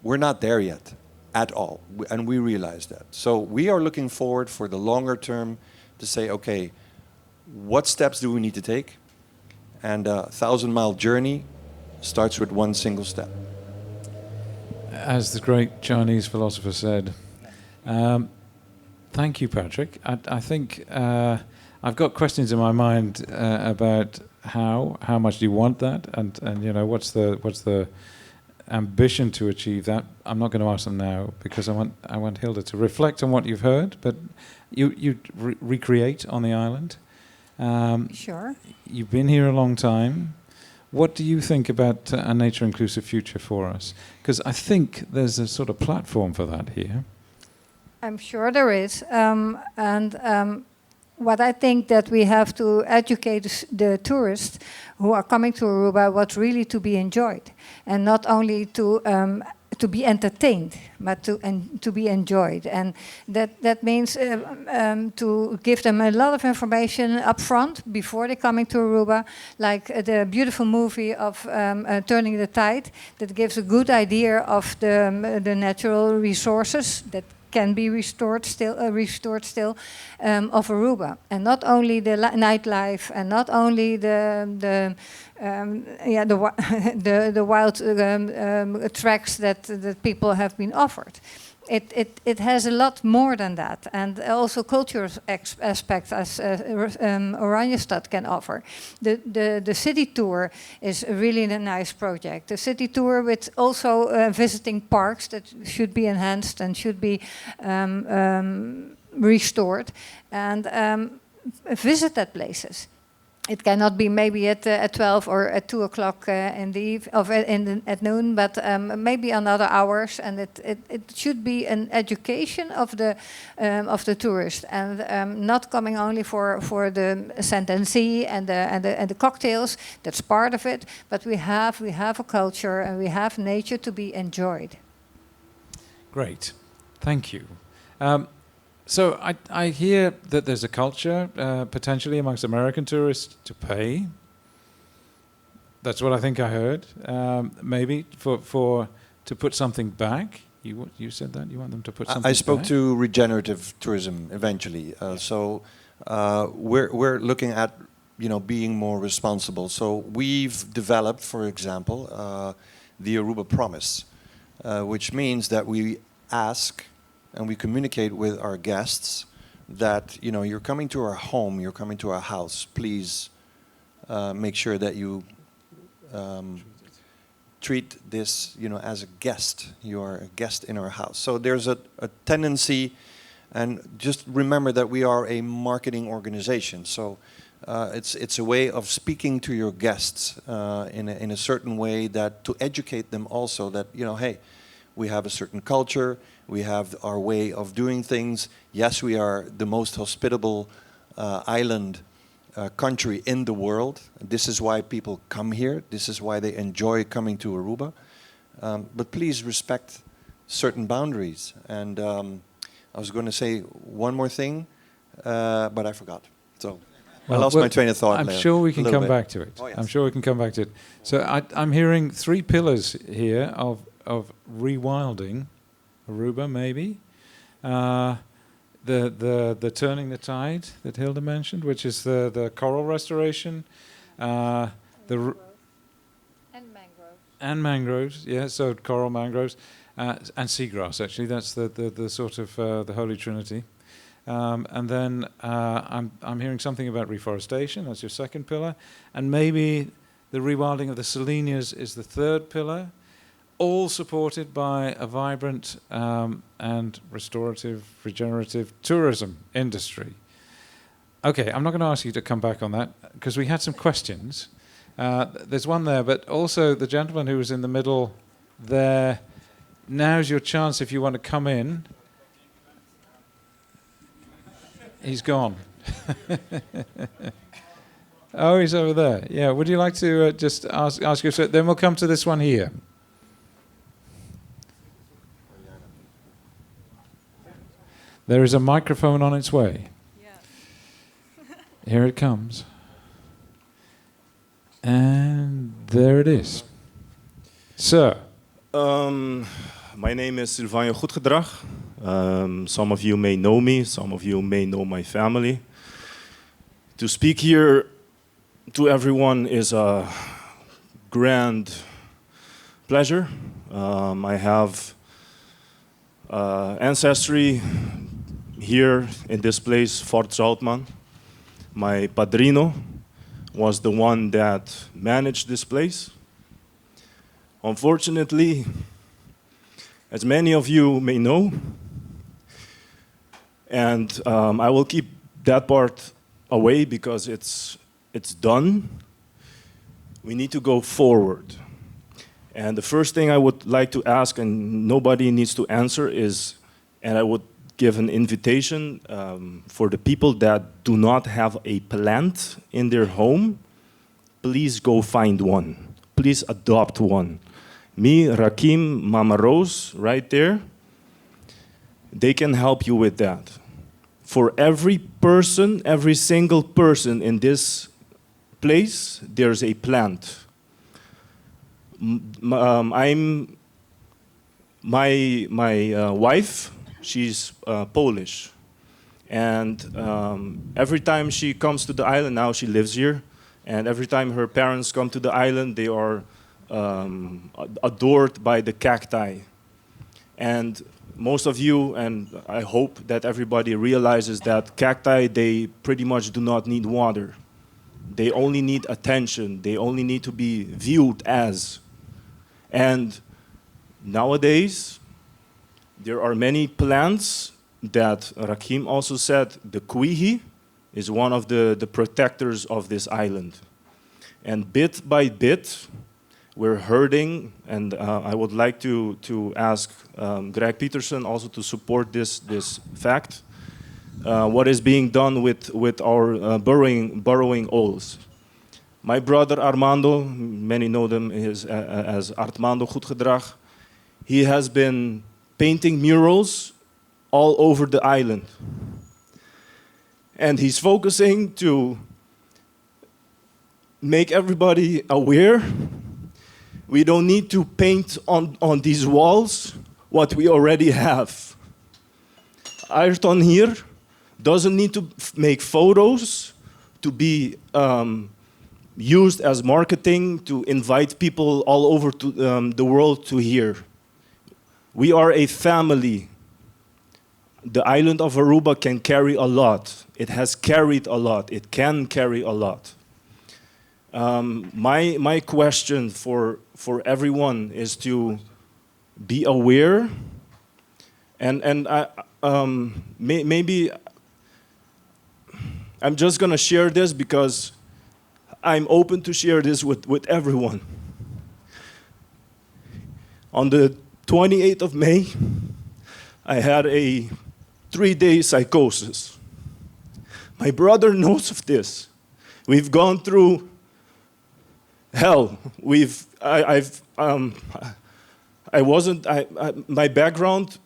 We're not there yet at all, and we realize that. So we are looking forward for the longer term to say, okay, what steps do we need to take? And a 1,000-mile journey starts with one single step. As the great Chinese philosopher said, thank you, Patrick. I think I've got questions in my mind about how much do you want that, and you know, what's the ambition to achieve that. I'm not going to ask them now because I want Hilda to reflect on what you've heard, but you recreate on the island. Sure. You've been here a long time. What do you think about a nature-inclusive future for us? Because I think there's a sort of platform for that here. I'm sure there is. What I think that we have to educate the tourists who are coming to Aruba what's really to be enjoyed. And not only to be entertained, but to be enjoyed. And that means to give them a lot of information up front before they're coming to Aruba, like the beautiful movie of Turning the Tide, that gives a good idea of the natural resources that can be restored still of Aruba, and not only the nightlife, and not only the wild tracks that people have been offered. It has a lot more than that, and also cultural aspects as Oranjestad can offer. The city tour is really a nice project. The city tour with also visiting parks that should be enhanced and should be restored, and visit that places. It cannot be maybe at 12 or at 2 o'clock in the at noon, but maybe on other hours. And it should be an education of the tourist, and not coming only for the sentencee and the cocktails. That's part of it. But we have a culture and we have nature to be enjoyed. Great, thank you. So I hear that there's a culture, potentially amongst American tourists, to pay. That's what I think I heard. Maybe to put something back. You said that you want them to put something back. I spoke to regenerative tourism eventually. So we're looking at being more responsible. So we've developed, for example, the Aruba Promise, which means that we ask and we communicate with our guests that you're coming to our home, you're coming to our house. Please make sure that you treat this as a guest. You are a guest in our house. So there's a tendency, and just remember that we are a marketing organization. So it's a way of speaking to your guests in a certain way, that to educate them also that hey, we have a certain culture. We have our way of doing things. Yes, we are the most hospitable island country in the world. This is why people come here. This is why they enjoy coming to Aruba. But please respect certain boundaries. And I was going to say one more thing, but I forgot. So I lost my train of thought. I'm sure we can come back to it. Oh, yes. I'm sure we can come back to it. So I'm hearing 3 pillars here of rewilding Aruba, maybe. The turning the tide that Hilda mentioned, which is the coral restoration, and mangroves. And mangroves, yeah. So coral, mangroves, and seagrass. Actually, that's the sort of the Holy Trinity. And then I'm hearing something about reforestation. That's your second pillar, and maybe the rewilding of the Salinas is the third pillar. All supported by a vibrant and restorative, regenerative tourism industry. Okay, I'm not going to ask you to come back on that, because we had some questions. There's one there, but also the gentleman who was in the middle there. Now's your chance if you want to come in. He's gone. Oh, he's over there. Yeah, would you like to just ask your... Then we'll come to this one here. There is a microphone on its way. Yeah. Here it comes. And there it is. Sir. My name is Sylvain Goedgedrag. Some of you may know me, some of you may know my family. To speak here to everyone is a grand pleasure. I have ancestry here in this place, Fort Zoutman. My padrino was the one that managed this place. Unfortunately, as many of you may know, and I will keep that part away because it's done. We need to go forward. And the first thing I would like to ask, and nobody needs to answer, is, and I would give an invitation for the people that do not have a plant in their home, please go find one. Please adopt one. Me, Rakim, Mama Rose, right there, they can help you with that. For every person, every single person in this place, there's a plant. I'm my wife. She's Polish, and every time she comes to the island, now she lives here, and every time her parents come to the island, they are adored by the cacti. And most of you, and I hope that everybody realizes that cacti, they pretty much do not need water. They only need attention. They only need to be viewed as. And nowadays, there are many plants that Rakim also said, the Kwihi is one of the protectors of this island. And bit by bit, we're hurting, and I would like to ask Greg Peterson also to support this fact. What is being done with our burrowing owls. My brother Armando, many know them as Armando Goedgedrag, he has been painting murals all over the island. And he's focusing to make everybody aware we don't need to paint on these walls what we already have. Ayrton here doesn't need to make photos to be used as marketing to invite people all over to, the world to hear. We are a family. The island of Aruba can carry a lot. It has carried a lot. It can carry a lot. My question for everyone is to be aware, and maybe I'm just gonna share this because I'm open to share this with everyone. On the 28th of May, I had a 3-day psychosis. My brother knows of this. We've gone through hell. My background,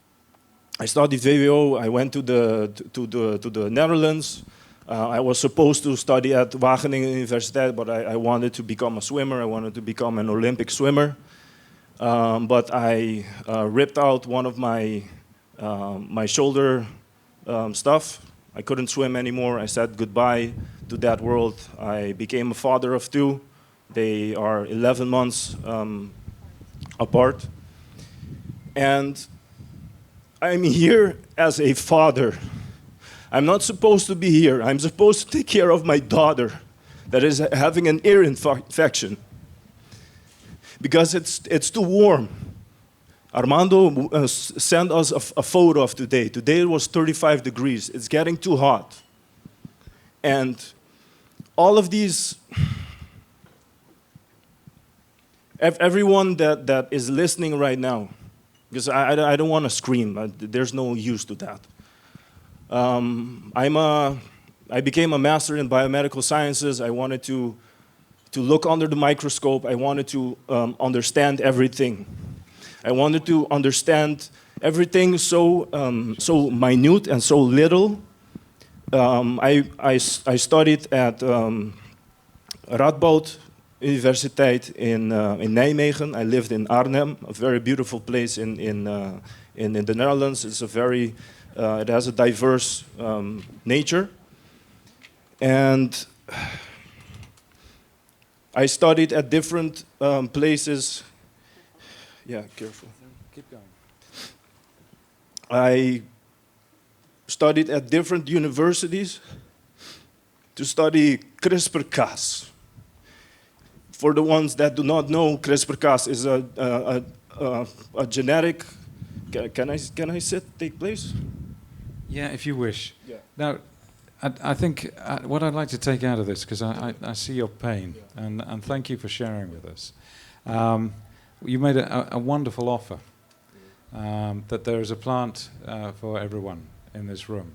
I studied VWO. I went to the Netherlands. I was supposed to study at Wageningen Universiteit, but I wanted to become a swimmer. I wanted to become an Olympic swimmer. But I ripped out one of my shoulder stuff. I couldn't swim anymore. I said goodbye to that world. I became a father of 2. They are 11 months apart. And I'm here as a father. I'm not supposed to be here. I'm supposed to take care of my daughter that is having an ear infection because it's too warm. Armando sent us a photo of today. Today it was 35 degrees. It's getting too hot. And all of these, everyone that is listening right now, because I don't want to scream. There's no use to that. I became a master in biomedical sciences. I wanted to look under the microscope. I wanted to understand everything. I wanted to understand everything so minute and so little. I studied at Radboud Universiteit in Nijmegen. I lived in Arnhem, a very beautiful place in the Netherlands. It's it has a diverse nature. And I studied at different places. Yeah, careful. Keep going. I studied at different universities to study CRISPR-Cas. For the ones that do not know, CRISPR-Cas is a genetic. Can I take place? Yeah, if you wish. Yeah. Now, I think what I'd like to take out of this, because I see your pain, and thank you for sharing with us. You made a wonderful offer, that there is a plant for everyone in this room,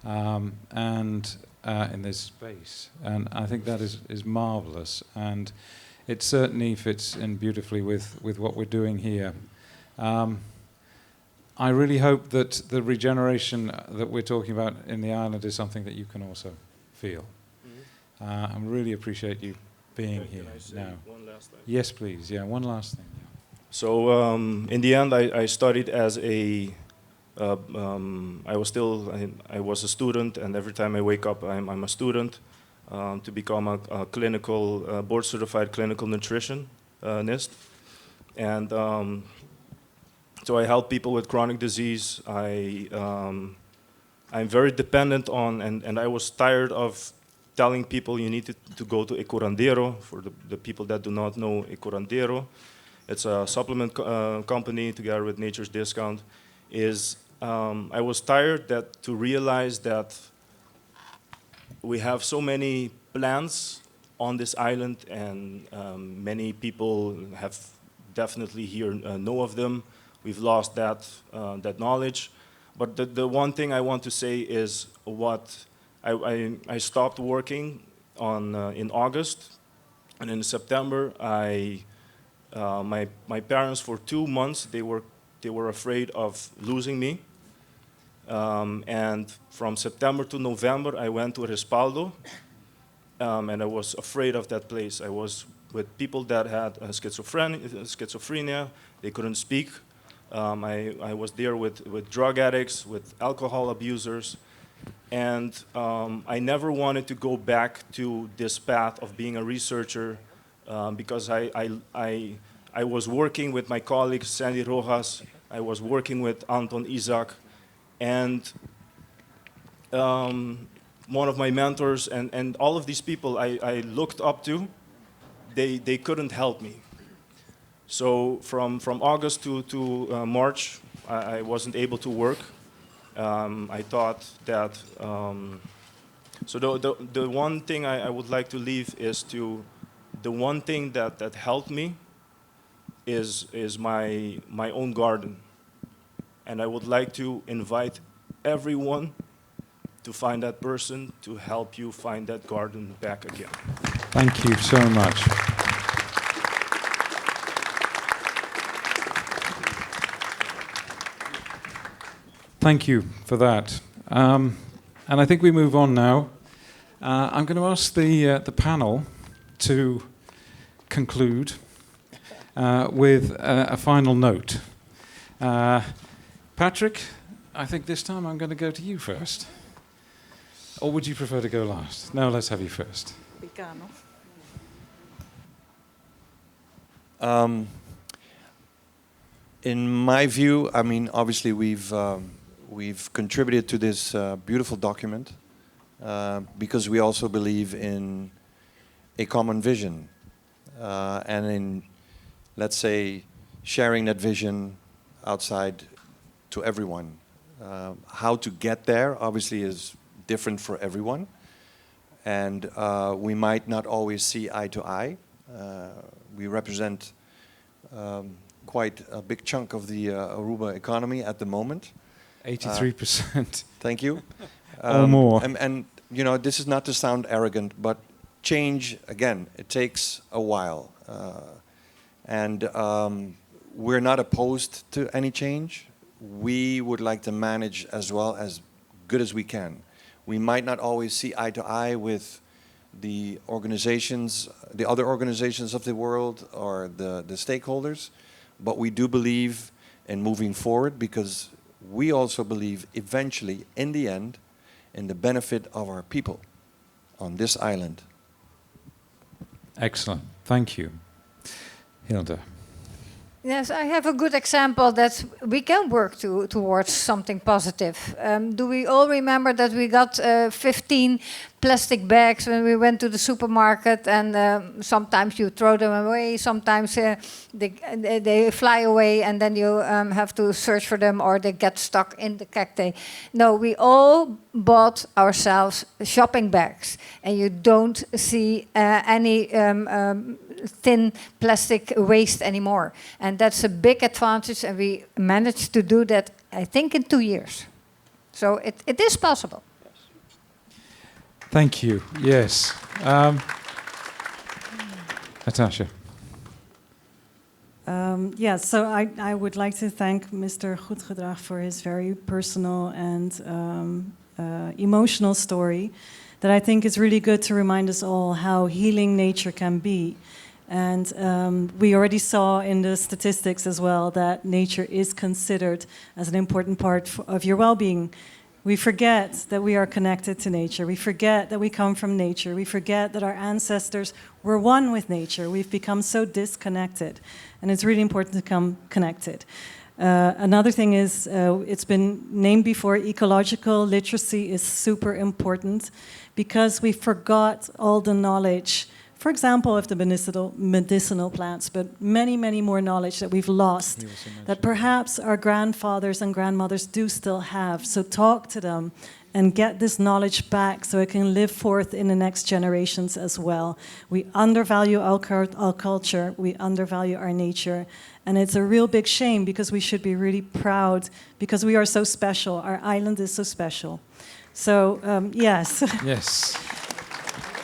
and in this space. And I think that is marvelous, and it certainly fits in beautifully with what we're doing here. I really hope that the regeneration that we're talking about in the island is something that you can also feel. I really appreciate you being here now. One last thing? Yes, please. Yeah, one last thing. So in the end, I studied as I was a student, and every time I wake up, I'm a student to become a clinical, board-certified clinical nutritionist. And so I help people with chronic disease. I'm very dependent on, and I was tired of telling people you need to go to Curandero. For the people that do not know Curandero, it's a supplement company together with Nature's Discount, is I was tired to realize that we have so many plants on this island, and many people have definitely here know of them. We've lost that knowledge. But the one thing I want to say is what I stopped working on in August, and in September my parents for 2 months they were afraid of losing me. And from September to November, I went to Respaldo, and I was afraid of that place. I was with people that had schizophrenia. They couldn't speak. I was there with drug addicts, with alcohol abusers, and I never wanted to go back to this path of being a researcher because I was working with my colleague Sandy Rojas. I was working with Anton Isaac, and one of my mentors and all of these people I looked up to, they couldn't help me. So from August to March, I wasn't able to work. I thought that, so the one thing I would like to leave is the one thing that helped me is my own garden. And I would like to invite everyone to find that person to help you find that garden back again. Thank you so much. Thank you for that. And I think we move on now. I'm going to ask the panel to conclude with a final note. Patrick, I think this time I'm going to go to you first. Or would you prefer to go last? No, let's have you first. In my view, I mean, obviously we've contributed to this beautiful document because we also believe in a common vision and in, let's say, sharing that vision outside to everyone. How to get there obviously is different for everyone, and we might not always see eye to eye. We represent quite a big chunk of the Aruba economy at the moment. 83%. Thank you. Or more. And you know, this is not to sound arrogant, but change, again, it takes a while. And we're not opposed to any change. We would like to manage as well as good as we can. We might not always see eye to eye with the organizations, the other organizations of the world or the stakeholders, but we do believe in moving forward because we also believe eventually, in the end, in the benefit of our people on this island. Excellent. Thank you. Hilda. Yes, I have a good example that we can work towards something positive. Do we all remember that we got 15 plastic bags when we went to the supermarket, and sometimes you throw them away, sometimes they fly away, and then you have to search for them, or they get stuck in the cacti. No, we all bought ourselves shopping bags, and you don't see any thin plastic waste anymore. And that's a big advantage, and we managed to do that, I think, in 2 years. So it is possible. Thank you. Yes. Natasha. Yes, so I would like to thank Mr. Goedgedrag for his very personal and emotional story that I think is really good to remind us all how healing nature can be. And we already saw in the statistics as well that nature is considered as an important part of your well-being. We forget that we are connected to nature. We forget that we come from nature. We forget that our ancestors were one with nature. We've become so disconnected. And it's really important to come connected. Another thing is, it's been named before, ecological literacy is super important because we forgot all the knowledge for example, of the medicinal plants, but many, many more knowledge that we've lost, that perhaps our grandfathers and grandmothers do still have. So talk to them and get this knowledge back so it can live forth in the next generations as well. We undervalue our culture, we undervalue our nature, and it's a real big shame because we should be really proud because we are so special. Our island is so special. So, yes. Yes.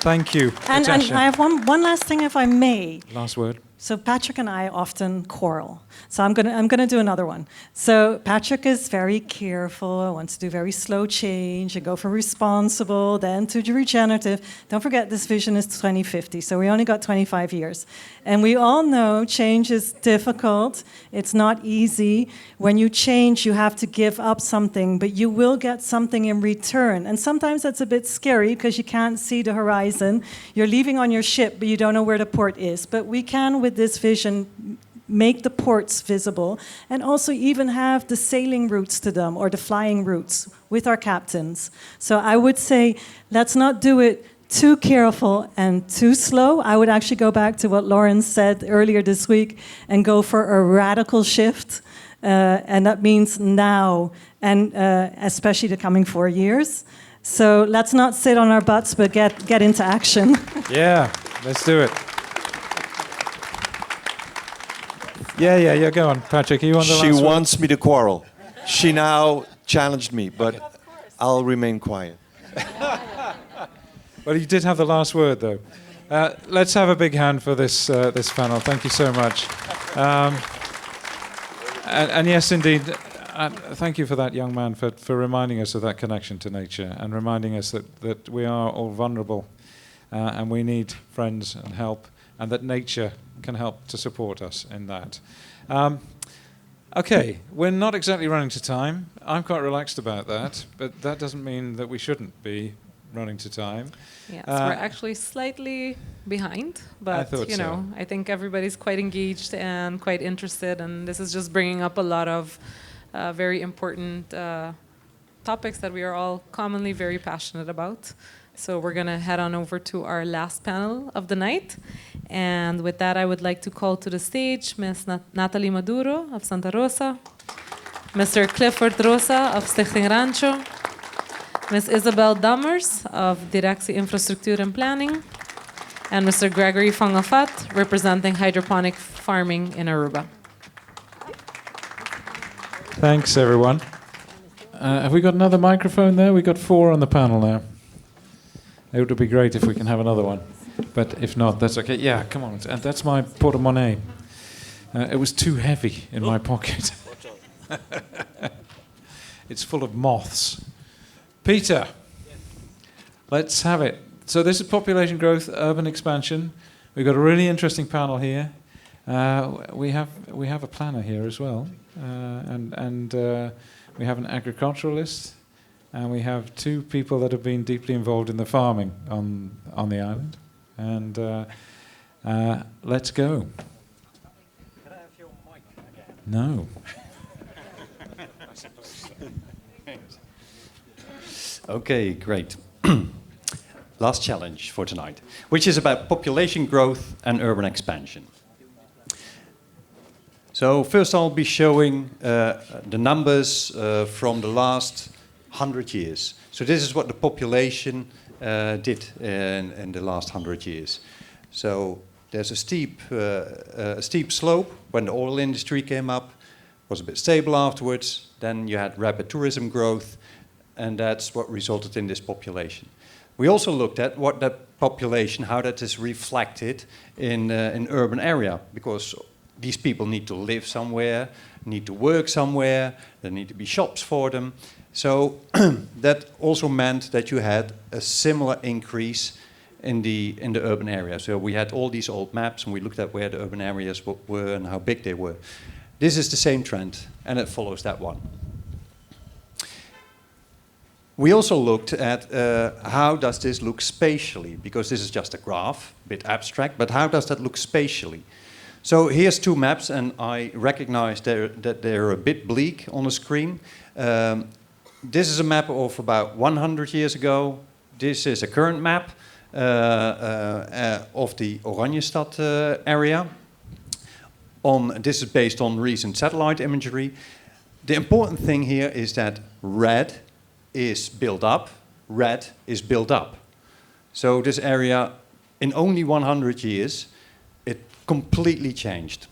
Thank you. And I have one last thing, if I may. Last word. So Patrick and I often quarrel. So I'm gonna do another one. So Patrick is very careful, wants to do very slow change and go from responsible, then to regenerative. Don't forget this vision is 2050, so we only got 25 years. And we all know change is difficult. It's not easy. When you change, you have to give up something, but you will get something in return. And sometimes that's a bit scary because you can't see the horizon. You're leaving on your ship, but you don't know where the port is. But we can, with this vision, make the ports visible and also even have the sailing routes to them or the flying routes with our captains. So I would say, let's not do it too careful and too slow. I would actually go back to what Lauren said earlier this week and go for a radical shift. And that means now and especially the coming 4 years. So let's not sit on our butts, but get into action. Yeah, let's do it. Yeah, go on, Patrick. Are you on the last She one? wants me to quarrel. She now challenged me, but I'll remain quiet. Well, you did have the last word, though. Let's have a big hand for this this panel. Thank you so much. And yes, indeed, thank you for that young man for reminding us of that connection to nature and reminding us that we are all vulnerable and we need friends and help, and that nature can help to support us in that. Okay, we're not exactly running to time. I'm quite relaxed about that, but that doesn't mean that we shouldn't be running to time. Yes, we're actually slightly behind, but I think everybody's quite engaged and quite interested, and this is just bringing up a lot of very important topics that we are all commonly very passionate about. So we're going to head on over to our last panel of the night. And with that, I would like to call to the stage Ms. Natalie Maduro of Santa Rosa, Mr. Clifford Rosa of Stichting Rancho, Ms. Isabel Dammers of Directie Infrastructuur en Planning, and Mr. Gregory Fangafat, representing hydroponic farming in Aruba. Thanks, everyone. Have we got another microphone there? We've got 4 on the panel now. It would be great if we can have another one. But if not, that's okay. Yeah, come on. And that's my portemonnaie. It was too heavy in my pocket. It's full of moths. Peter, let's have it. So this is population growth, urban expansion. We've got a really interesting panel here. We have a planner here as well. And we have an agriculturalist. And we have 2 people that have been deeply involved in the farming on the island. And let's go. Can I have your mic again? No. Okay, great. Last challenge for tonight, which is about population growth and urban expansion. So first I'll be showing the numbers from the last 100 years. So this is what the population did in the last 100 years. So there's a steep slope when the oil industry came up, was a bit stable afterwards, then you had rapid tourism growth, and that's what resulted in this population. We also looked at what that population, how that is reflected in urban area, because these people need to live somewhere, need to work somewhere, there need to be shops for them. So that also meant that you had a similar increase in the urban area. So we had all these old maps and we looked at where the urban areas were and how big they were. This is the same trend and it follows that one. We also looked at how does this look spatially, because this is just a graph, a bit abstract, but how does that look spatially? So here's 2 maps, and I recognize that they're a bit bleak on the screen. This is a map of about 100 years ago. This is a current map. of the Oranjestad area. This is based on recent satellite imagery. The important thing here is that red is built up, red is built up. So this area, in only 100 years, it completely changed.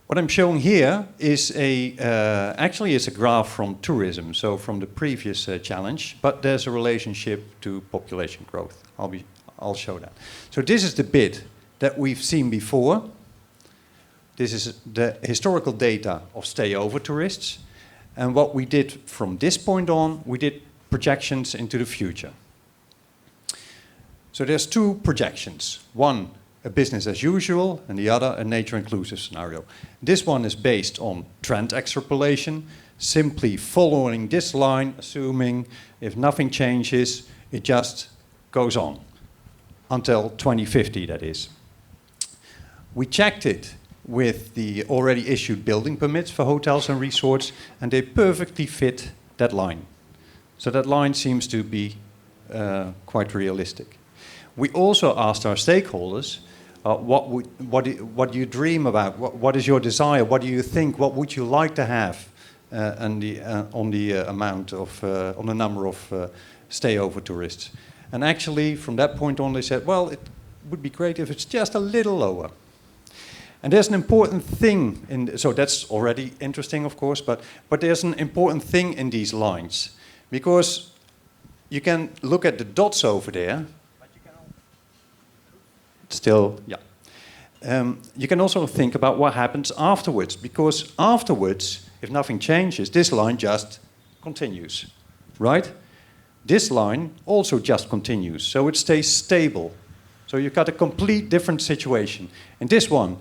What I'm showing here is actually it's a graph from tourism, so from the previous challenge, but there's a relationship to population growth. I'll show that. So this is the bit that we've seen before. This is the historical data of stay-over tourists. And what we did from this point on, we did projections into the future. So there's two projections. One, a business as usual, and the other, a nature-inclusive scenario. This one is based on trend extrapolation, simply following this line, assuming if nothing changes, it just goes on. Until 2050, that is. We checked it with the already issued building permits for hotels and resorts, and they perfectly fit that line. So that line seems to be quite realistic. We also asked our stakeholders, what do you dream about? What is your desire? What do you think? What would you like to have on the number of stay-over tourists? And actually, from that point on, they said, well, it would be great if it's just a little lower. And there's an important thing, so that's already interesting, of course, but there's an important thing in these lines. Because you can look at the dots over there, but you can still, yeah. You can also think about what happens afterwards, because afterwards, if nothing changes, this line just continues, right? This line also just continues, so it stays stable. So you've got a complete different situation. And this one,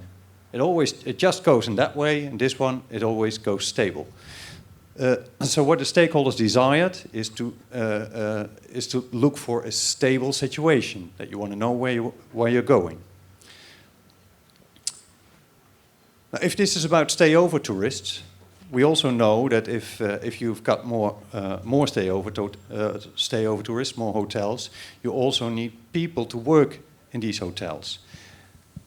it just goes in that way, and this one, it always goes stable. So what the stakeholders desired is to look for a stable situation, that you want to know where you're going. Now, if this is about stay-over tourists, we also know that if you've got more stay-over tourists, more hotels, you also need people to work in these hotels.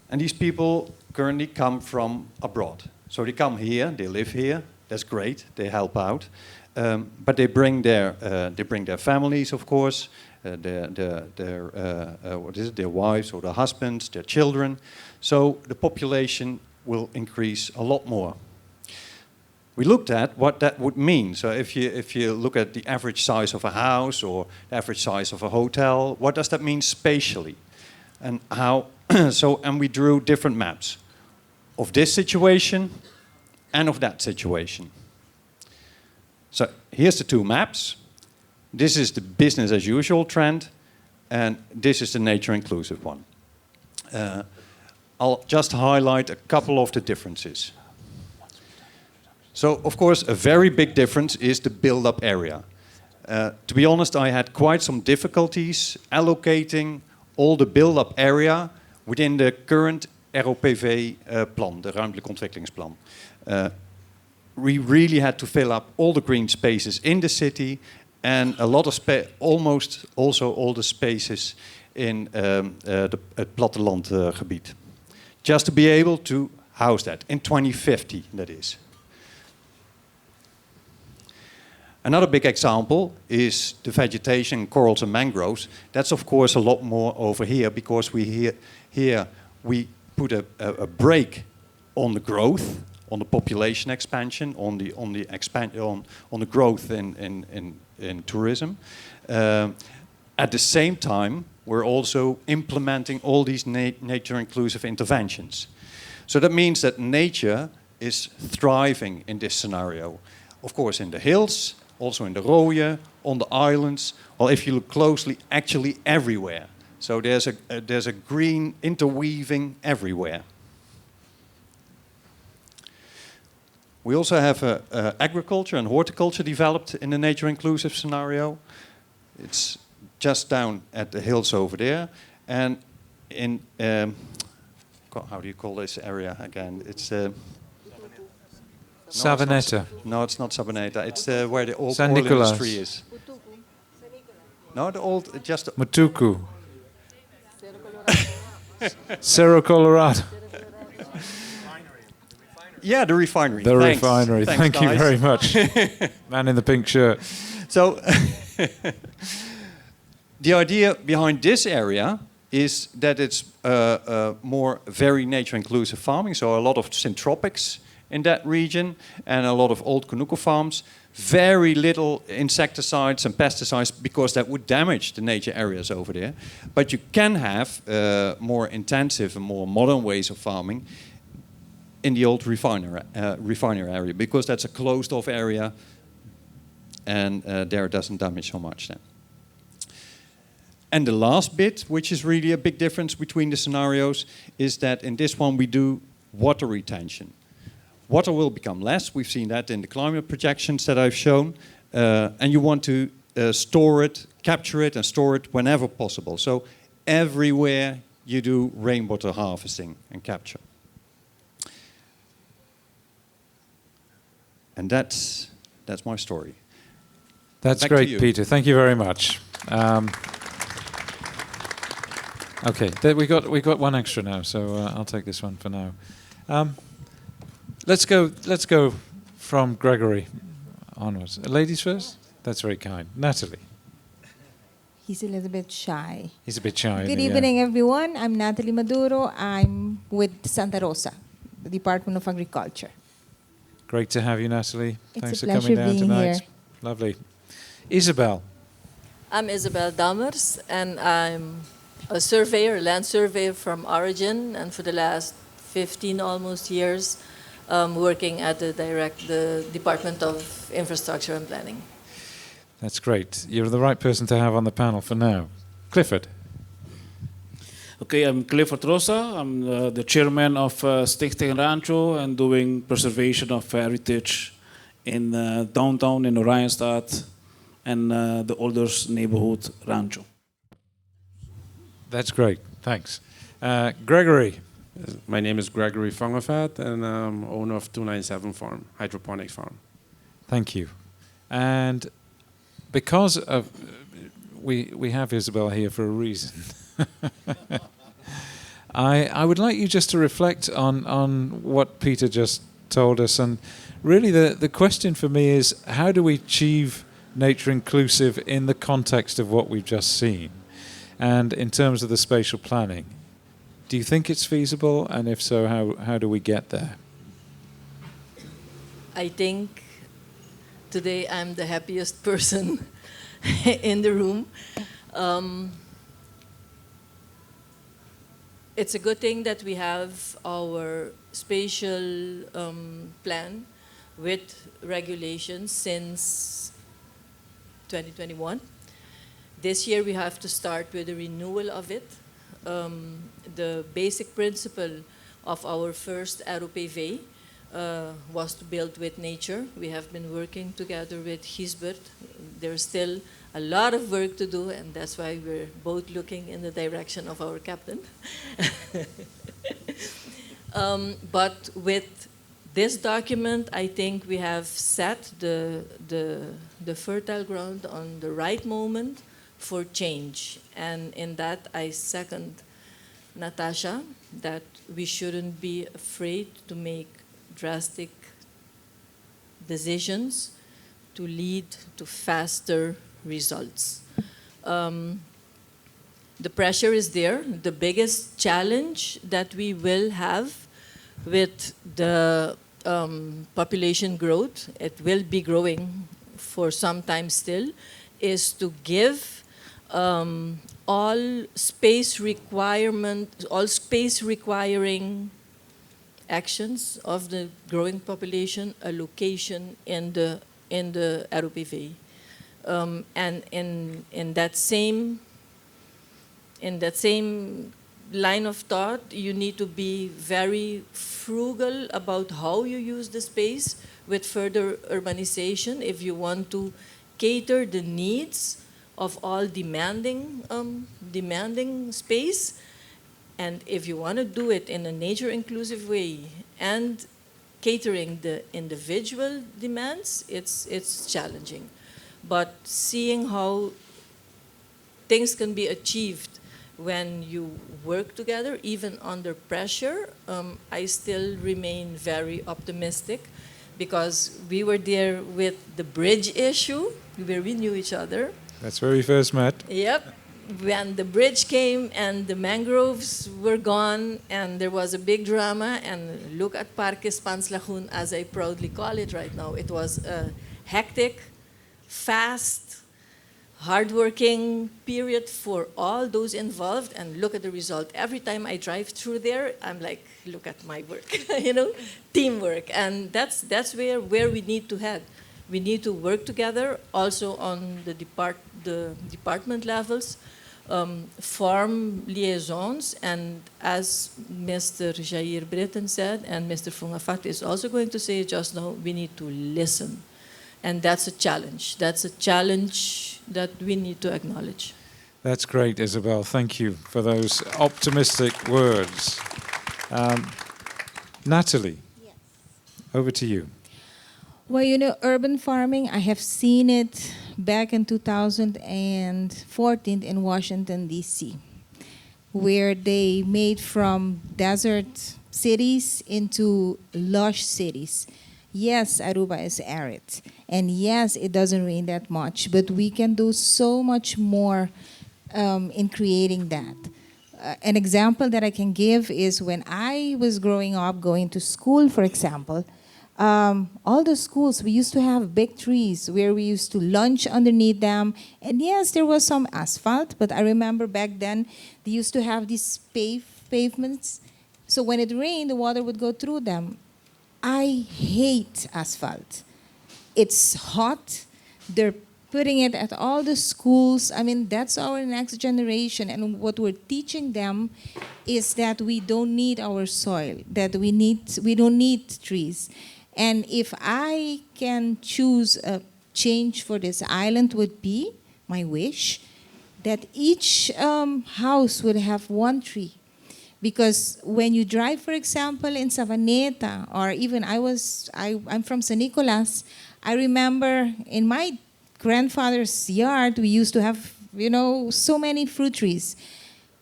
And these people currently come from abroad. So they come here, they live here, that's great, they help out. But they bring their families, of course, their wives or their husbands, their children. So the population will increase a lot more. We looked at what that would mean. So if you look at the average size of a house or the average size of a hotel, what does that mean spatially? And how? And we drew different maps of this situation and of that situation. So here's the two maps. This is the business as usual trend, and this is the nature inclusive one. I'll just highlight a couple of the differences. So, of course, a very big difference is the build-up area. To be honest, I had quite some difficulties allocating all the build-up area within the current ROPV plan, the Ruimtelijk Ontwikkelingsplan. We really had to fill up all the green spaces in the city and a lot of almost also all the spaces in het plattelandgebied. Just to be able to house that in 2050, that is. Another big example is the vegetation, corals and mangroves. That's of course a lot more over here because here we put a brake on the growth, on the population expansion, on the growth in tourism. At the same time, we're also implementing all these nature-inclusive interventions. So that means that nature is thriving in this scenario. Of course, in the hills, also in the Rooie, on the islands, or if you look closely, actually everywhere. So there's a green interweaving everywhere. We also have agriculture and horticulture developed in the nature-inclusive scenario. It's just down at the hills over there. And in, how do you call this area again? It's Savanetta. No, it's not Savaneta. It's where the old San oil Nicolas. industry is. No, the old, just... Mutuku. Cerro Colorado. Yeah, the refinery. The Thanks. refinery. Thanks, Thank you guys. very much. Man in the pink shirt. So, the idea behind this area is that it's more very nature-inclusive farming, so a lot of syntropics in that region and a lot of old Conuco farms. Very little insecticides and pesticides because that would damage the nature areas over there. But you can have more intensive and more modern ways of farming in the old refinery area because that's a closed-off area and there it doesn't damage so much then. And the last bit, which is really a big difference between the scenarios, is that in this one we do water retention. Water will become less. We've seen that in the climate projections that I've shown. And you want to store it, capture it, and store it whenever possible. So everywhere you do rainwater harvesting and capture. And that's my story. That's Back to great, you. Peter. Thank you very much. Okay, we got one extra now, so I'll take this one for now. Let's go from Gregory onwards. Ladies first. That's very kind. Natalie. He's a little bit shy. He's a bit shy. Good evening, everyone. I'm Natalie Maduro. I'm with Santa Rosa, the Department of Agriculture. Great to have you, Natalie. It's Thanks a for coming pleasure down being tonight. here. Lovely. Isabel. I'm Isabel Dammers, and I'm a surveyor, land surveyor from Origin, and for the last 15 almost years, working at the Department of Infrastructure and Planning. That's great. You're the right person to have on the panel for now. Clifford. Okay, I'm Clifford Rosa. I'm the chairman of Stichting Rancho and doing preservation of heritage in downtown in Oranjestad and the Olders neighborhood Rancho. That's great. Thanks. Gregory. My name is Gregory Vangevat, and I'm owner of 297 Farm, hydroponic farm. Thank you. And because of we have Isabel here for a reason. I would like you just to reflect on what Peter just told us, and really the question for me is, how do we achieve nature inclusive in the context of what we've just seen and in terms of the spatial planning? Do you think it's feasible, and if so, how do we get there? I think today I'm the happiest person in the room. It's a good thing that we have our spatial plan with regulations since 2021. This year we have to start with a renewal of it. The basic principle of our first Aruba was to build with nature. We have been working together with Gisbert. There's still a lot of work to do, and that's why we're both looking in the direction of our captain. But with this document, I think we have set the fertile ground on the right moment for change. And in that, I second Natasha, that we shouldn't be afraid to make drastic decisions to lead to faster results. The pressure is there. The biggest challenge that we will have with the population growth, it will be growing for some time still, is to give all space requiring actions of the growing population a location in the ROPV. And in that same line of thought, you need to be very frugal about how you use the space with further urbanization if you want to cater the needs of all demanding space. And if you want to do it in a nature-inclusive way and catering the individual demands, it's challenging. But seeing how things can be achieved when you work together, even under pressure, I still remain very optimistic, because we were there with the bridge issue, where we knew each other. That's where we first met. Yep. When the bridge came and the mangroves were gone and there was a big drama, and look at Parque Spanslagoon, as I proudly call it right now. It was a hectic, fast, hardworking period for all those involved, and look at the result. Every time I drive through there, I'm like, look at my work, teamwork. And that's where we need to head. We need to work together also on the department levels, form liaisons, and as Mr. Jair Britten said, and Mr. Fungafat is also going to say just now, we need to listen. And that's a challenge. That's a challenge that we need to acknowledge. That's great, Isabel. Thank you for those optimistic words. Natalie, yes. Over to you. Well, urban farming, I have seen it back in 2014 in Washington, D.C., where they made from desert cities into lush cities. Yes, Aruba is arid, and yes, it doesn't rain that much, but we can do so much more in creating that. An example that I can give is when I was growing up, going to school, for example, all the schools, we used to have big trees where we used to lunch underneath them. And yes, there was some asphalt, but I remember back then they used to have these pavements. So when it rained, the water would go through them. I hate asphalt. It's hot. They're putting it at all the schools. I mean, that's our next generation. And what we're teaching them is that we don't need our soil, that we don't need trees. And if I can choose a change for this island, would be my wish that each house would have one tree. Because when you drive, for example, in Savaneta, or even I'm from San Nicolas, I remember in my grandfather's yard, we used to have, so many fruit trees.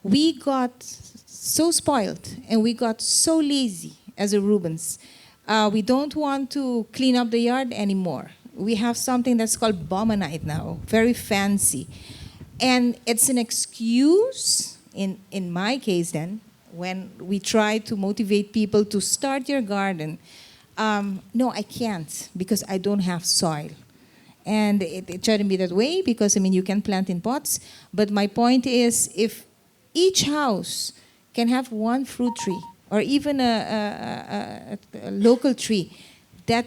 We got so spoiled and we got so lazy as Arubans. We don't want to clean up the yard anymore. We have something that's called Bomonite now, very fancy. And it's an excuse, in my case then, when we try to motivate people to start your garden. No, I can't, because I don't have soil. And it shouldn't be that way, because, you can plant in pots. But my point is, if each house can have one fruit tree, or even a local tree, that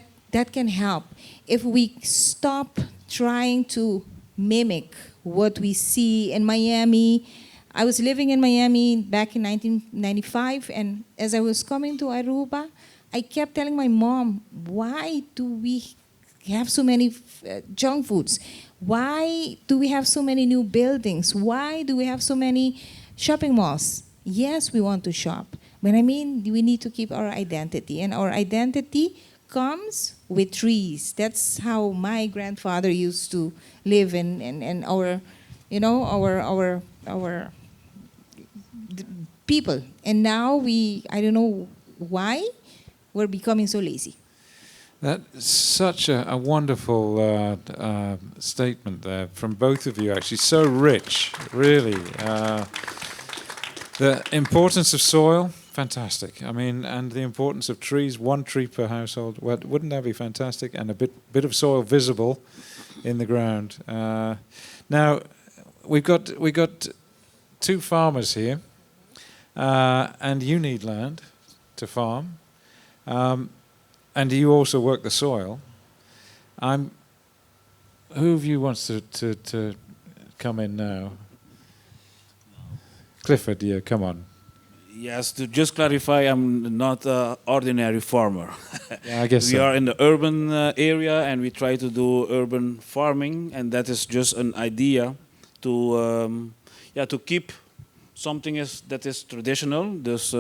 can help. If we stop trying to mimic what we see in Miami. I was living in Miami back in 1995, and as I was coming to Aruba, I kept telling my mom, why do we have so many junk foods? Why do we have so many new buildings? Why do we have so many shopping malls? Yes, we want to shop, but we need to keep our identity, and our identity comes with trees. That's how my grandfather used to live in our, our people. And now I don't know why, we're becoming so lazy. That's such a wonderful statement there from both of you, actually. So rich, really. The importance of soil, fantastic. And the importance of trees, one tree per household. Well, wouldn't that be fantastic? And a bit of soil visible in the ground. Now, we got two farmers here, and you need land to farm, and you also work the soil. Who of you wants to come in now? Clifford, yeah, come on. Yes, to just clarify, I'm not an ordinary farmer. Yeah, I guess we are in the urban area, and we try to do urban farming, and that is just an idea to keep something that is traditional. There's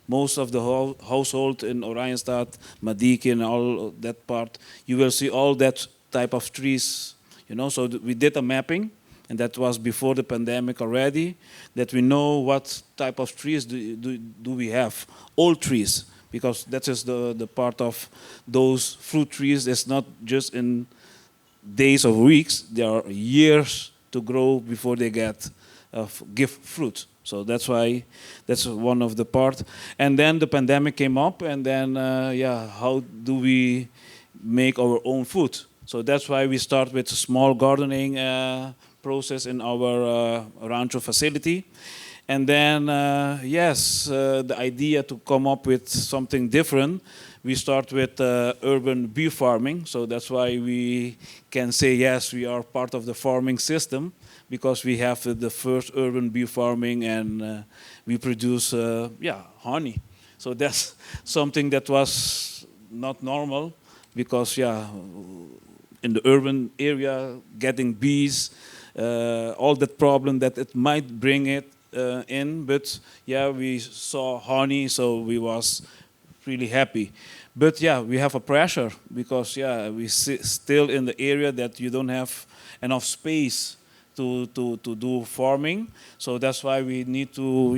most of the household in Oranjestad, Madike and all that part, you will see all that type of trees, you know. So we did a mapping, and that was before the pandemic already, that we know what type of trees do we have. Old trees, because that is the part of those fruit trees. It's not just in days or weeks, there are years to grow before they give fruit. So that's why that's one of the part. And then the pandemic came up, and then how do we make our own food? So that's why we start with a small gardening process in our rancho facility. And then the idea to come up with something different, we start with urban bee farming. So that's why we can say, yes, we are part of the farming system, because we have the first urban bee farming, and we produce honey. So that's something that was not normal, because in the urban area, getting bees, all that problem that it might bring it in. But we saw honey, so we was really happy. But we have a pressure, because we still in the area that you don't have enough space to do farming. So that's why we need to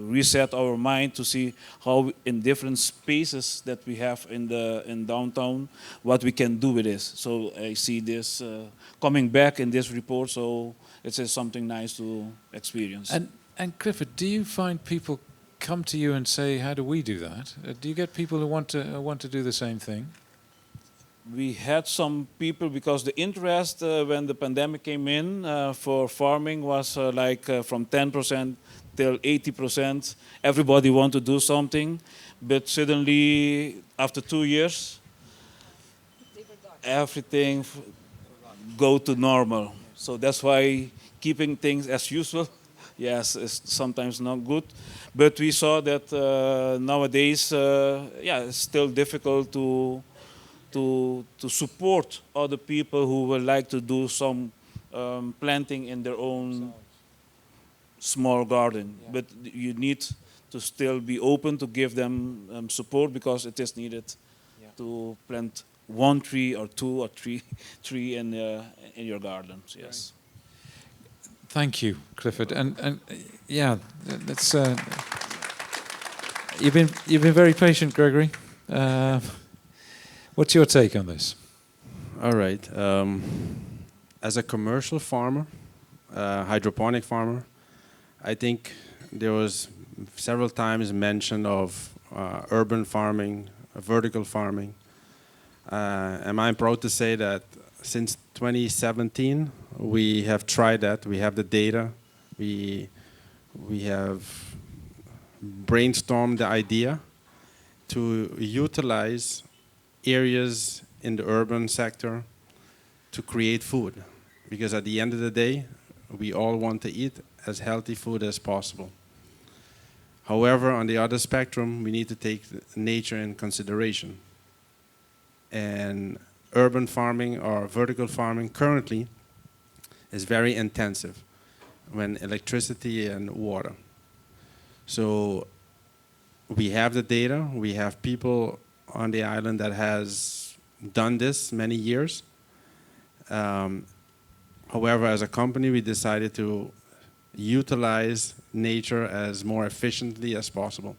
reset our mind to see how in different spaces that we have in downtown, what we can do with this. So I see this coming back in this report, so it's something nice to experience. And Clifford, do you find people come to you and say, how do we do that? Do you get people who want to do the same thing? We had some people, because the interest when the pandemic came in for farming was from 10% till 80%. Everybody want to do something, but suddenly after 2 years, everything go to normal. So that's why keeping things as usual, yes, is sometimes not good. But we saw that nowadays, it's still difficult to support other people who would like to do some planting in their own small garden. Yeah. But you need to still be open to give them support, because it is needed to plant 1 tree or 2 or 3 tree in your gardens. Yes. Thank you, Clifford. And that's you've been very patient, Gregory. What's your take on this? All right. As a commercial farmer, hydroponic farmer, I think there was several times mention of urban farming, vertical farming. And I'm proud to say that since 2017, we have tried that. We have the data. We have brainstormed the idea to utilize areas in the urban sector to create food, because at the end of the day, we all want to eat as healthy food as possible. However, on the other spectrum, we need to take nature in consideration. And urban farming or vertical farming currently is very intensive when electricity and water. So we have the data, we have people on the island that has done this many years. However, as a company, we decided to utilize nature as more efficiently as possible.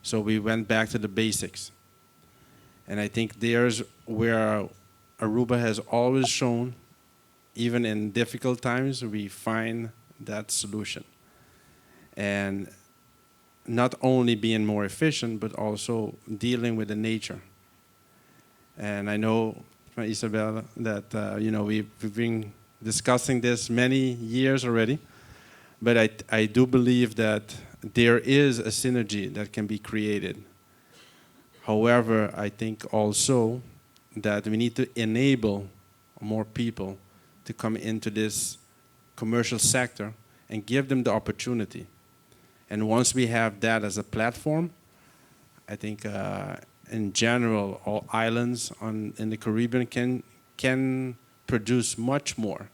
So we went back to the basics. And I think there's where Aruba has always shown, even in difficult times, we find that solution. And not only being more efficient, but also dealing with the nature. And I know from Isabel that we've been discussing this many years already, but I do believe that there is a synergy that can be created. However, I think also that we need to enable more people to come into this commercial sector and give them the opportunity. And once we have that as a platform, I think in general, all islands in the Caribbean can produce much more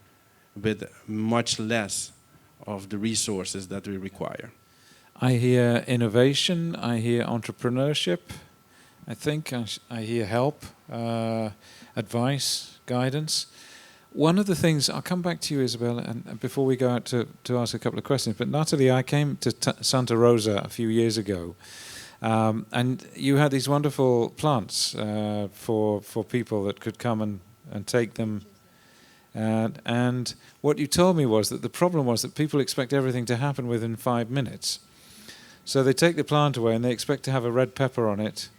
with much less of the resources that we require. I hear innovation, I hear entrepreneurship, I think I hear help, advice, guidance. One of the things, I'll come back to you, Isabel, and before we go out to ask a couple of questions, but Natalie, I came to Santa Rosa a few years ago, and you had these wonderful plants for people that could come and take them. And what you told me was that the problem was that people expect everything to happen within 5 minutes. So they take the plant away and they expect to have a red pepper on it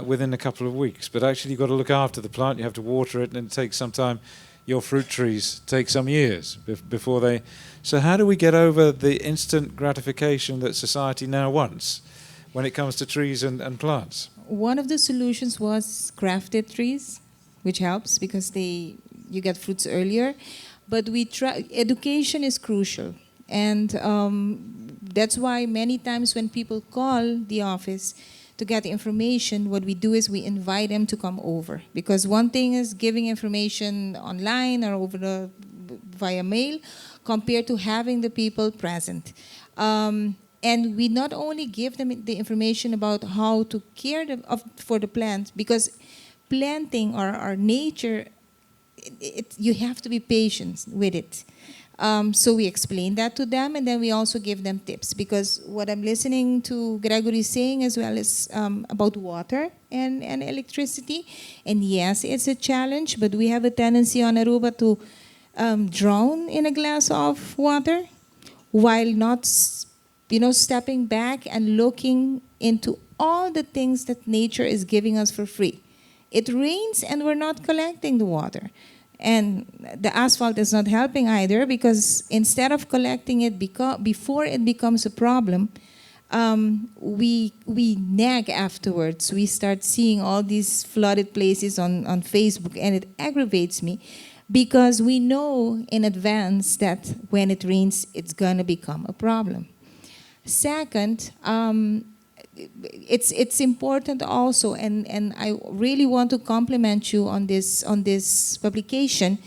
within a couple of weeks. But actually you've got to look after the plant, you have to water it, and it takes some time. Your fruit trees take some years before they... So how do we get over the instant gratification that society now wants when it comes to trees and plants? One of the solutions was crafted trees, which helps because you get fruits earlier. But education is crucial. And that's why many times when people call the office to get information, what we do is we invite them to come over. Because one thing is giving information online or via mail compared to having the people present. And we not only give them the information about how to care for the plant, because planting or nature, you have to be patient with it. So we explain that to them, and then we also give them tips. Because what I'm listening to Gregory saying as well is about water and electricity. And yes, it's a challenge, but we have a tendency on Aruba to drown in a glass of water while not stepping back and looking into all the things that nature is giving us for free. It rains and we're not collecting the water. And the asphalt is not helping either, because instead of collecting it before it becomes a problem, we nag afterwards. We start seeing all these flooded places on Facebook, and it aggravates me because we know in advance that when it rains, it's going to become a problem. Second, it's important also, and I really want to compliment you on this publication,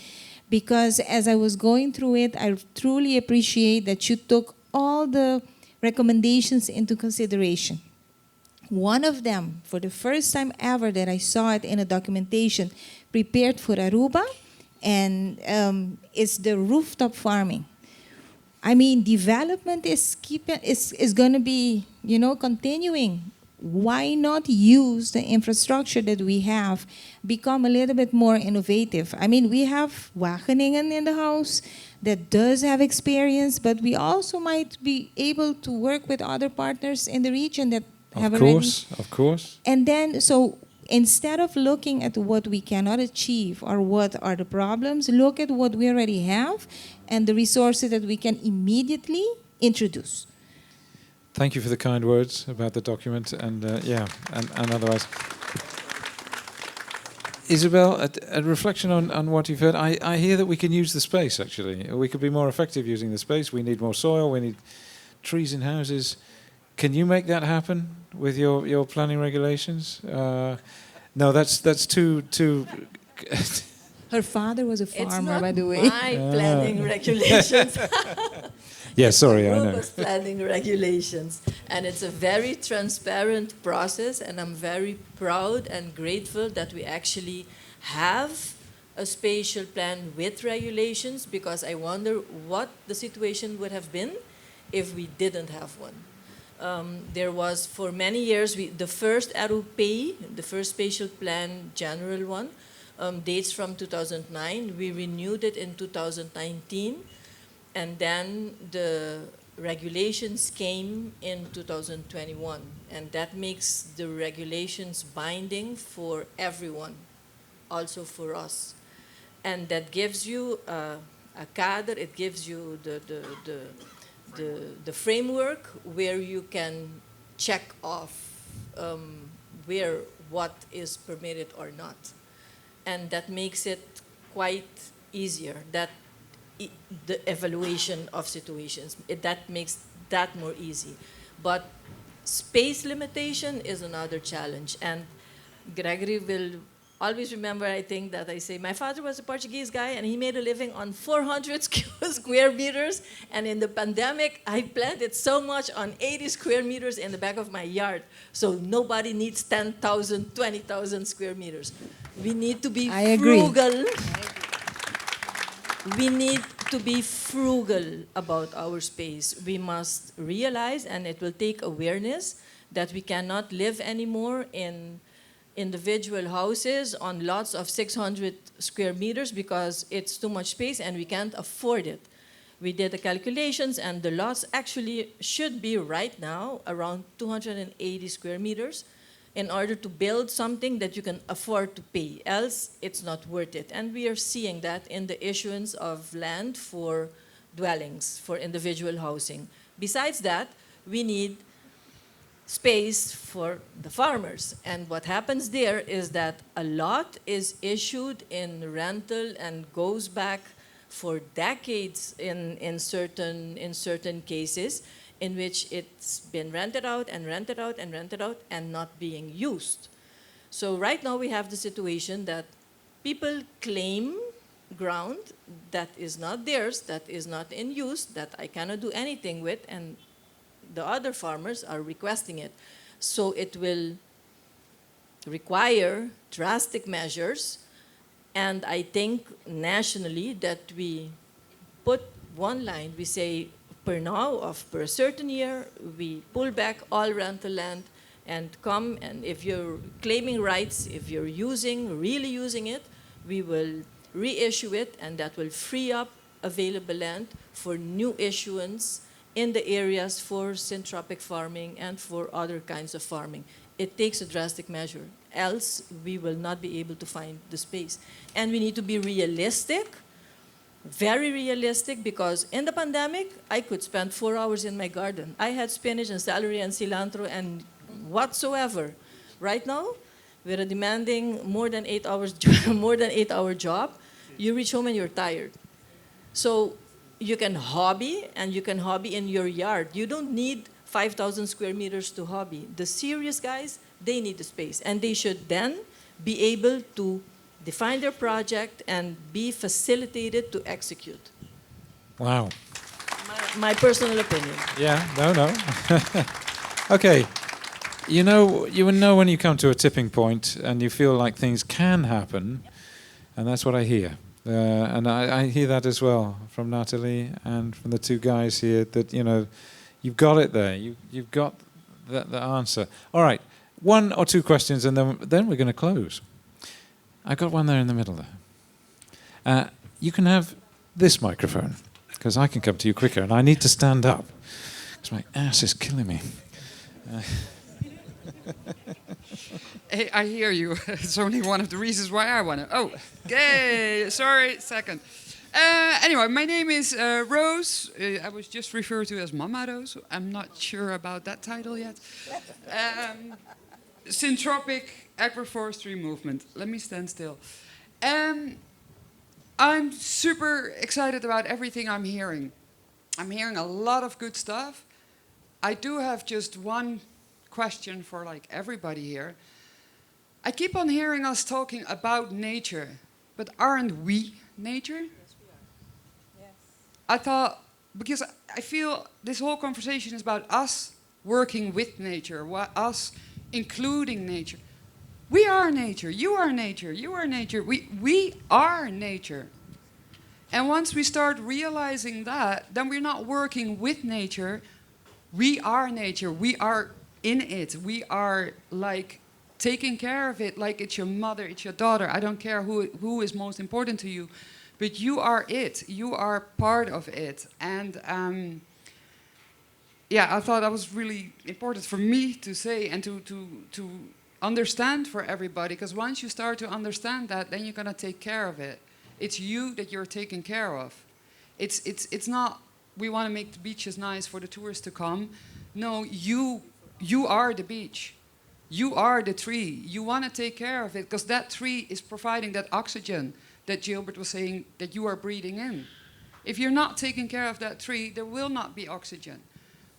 because as I was going through it, I truly appreciate that you took all the recommendations into consideration. One of them, for the first time ever that I saw it in a documentation prepared for Aruba, and is the rooftop farming. I mean, development is going to be, continuing. Why not use the infrastructure that we have, become a little bit more innovative? I mean, we have Wageningen in the house that does have experience, but we also might be able to work with other partners in the region that have already... Of course. And then, so instead of looking at what we cannot achieve or what are the problems, look at what we already have and the resources that we can immediately introduce. Thank you for the kind words about the document, and and otherwise. Isabel, a reflection on what you've heard. I hear that we can use the space, actually. We could be more effective using the space. We need more soil, we need trees in houses. Can you make that happen with your planning regulations? No, that's too... Her father was a farmer, by the way. It's not my planning regulations. Yeah, sorry, I know. Aruba's planning regulations. And it's a very transparent process, and I'm very proud and grateful that we actually have a spatial plan with regulations, because I wonder what the situation would have been if we didn't have one. There was, for many years, the first Arupa, the first spatial plan, general one, dates from 2009. We renewed it in 2019. And then the regulations came in 2021. And that makes the regulations binding for everyone, also for us. And that gives you a cadre, it gives you the framework where you can check off what is permitted or not. And that makes it quite easier, the evaluation of situations. That makes that more easy. But space limitation is another challenge. And Gregory will always remember, I think, that I say, my father was a Portuguese guy and he made a living on 400 square meters. And in the pandemic, I planted so much on 80 square meters in the back of my yard. So nobody needs 10,000, 20,000 square meters. We need to be frugal. We need to be frugal about our space. We must realize, and it will take awareness, that we cannot live anymore in individual houses on lots of 600 square meters because it's too much space and we can't afford it. We did the calculations and the lots actually should be right now around 280 square meters in order to build something that you can afford to pay, else it's not worth it. And we are seeing that in the issuance of land for dwellings, for individual housing. Besides that, we need space for the farmers. And what happens there is that a lot is issued in rental and goes back for decades in certain cases, in which it's been rented out and rented out and rented out and not being used. So right now we have the situation that people claim ground that is not theirs, that is not in use, that I cannot do anything with, and the other farmers are requesting it. So it will require drastic measures, and I think nationally that we put one line, we say, per now, per a certain year, we pull back all rental land and come, and if you're claiming rights, if you're really using it, we will reissue it, and that will free up available land for new issuance in the areas for syntropic farming and for other kinds of farming. It takes a drastic measure, else we will not be able to find the space. And we need to be realistic, very realistic, because in the pandemic, I could spend 4 hours in my garden. I had spinach and celery and cilantro and whatsoever. Right now, with a demanding more than 8 hours, more than 8-hour job, you reach home and you're tired. So you can hobby, and you can hobby in your yard. You don't need 5,000 square meters to hobby. The serious guys, they need the space, and they should then be able to define their project and be facilitated to execute. Wow. My personal opinion. Yeah, no. Okay. You will know when you come to a tipping point and you feel like things can happen, and that's what I hear. And I hear that as well from Natalie and from the two guys here, that, you've got it there. You've got the answer. All right, 1 or 2 questions, and then we're going to close. I got one there in the middle there. You can have this microphone, because I can come to you quicker, and I need to stand up, because my ass is killing me. Hey, I hear you. It's only one of the reasons why I want to. Oh, okay. Sorry, second. Anyway, my name is Rose. I was just referred to as Mama Rose. I'm not sure about that title yet. Syntropic agroforestry movement. Let me stand still. I'm super excited about everything I'm hearing. I'm hearing a lot of good stuff. I do have just one question for everybody here. I keep on hearing us talking about nature, but aren't we nature? Yes, we are. Yes. I thought, because I feel this whole conversation is about us working with nature, us including nature. We are nature, you are nature, you are nature, we are nature. And once we start realizing that, then we're not working with nature, we are nature, we are in it, we are taking care of it like it's your mother, it's your daughter. I don't care who is most important to you, but you are it. You are part of it. And I thought that was really important for me to say and to understand for everybody, because once you start to understand that, then you're gonna take care of it. It's you that you're taking care of. It's not we want to make the beaches nice for the tourists to come. No, you are the beach. You are the tree. You want to take care of it, because that tree is providing that oxygen that Gilbert was saying that you are breathing in. If you're not taking care of that tree, there will not be oxygen.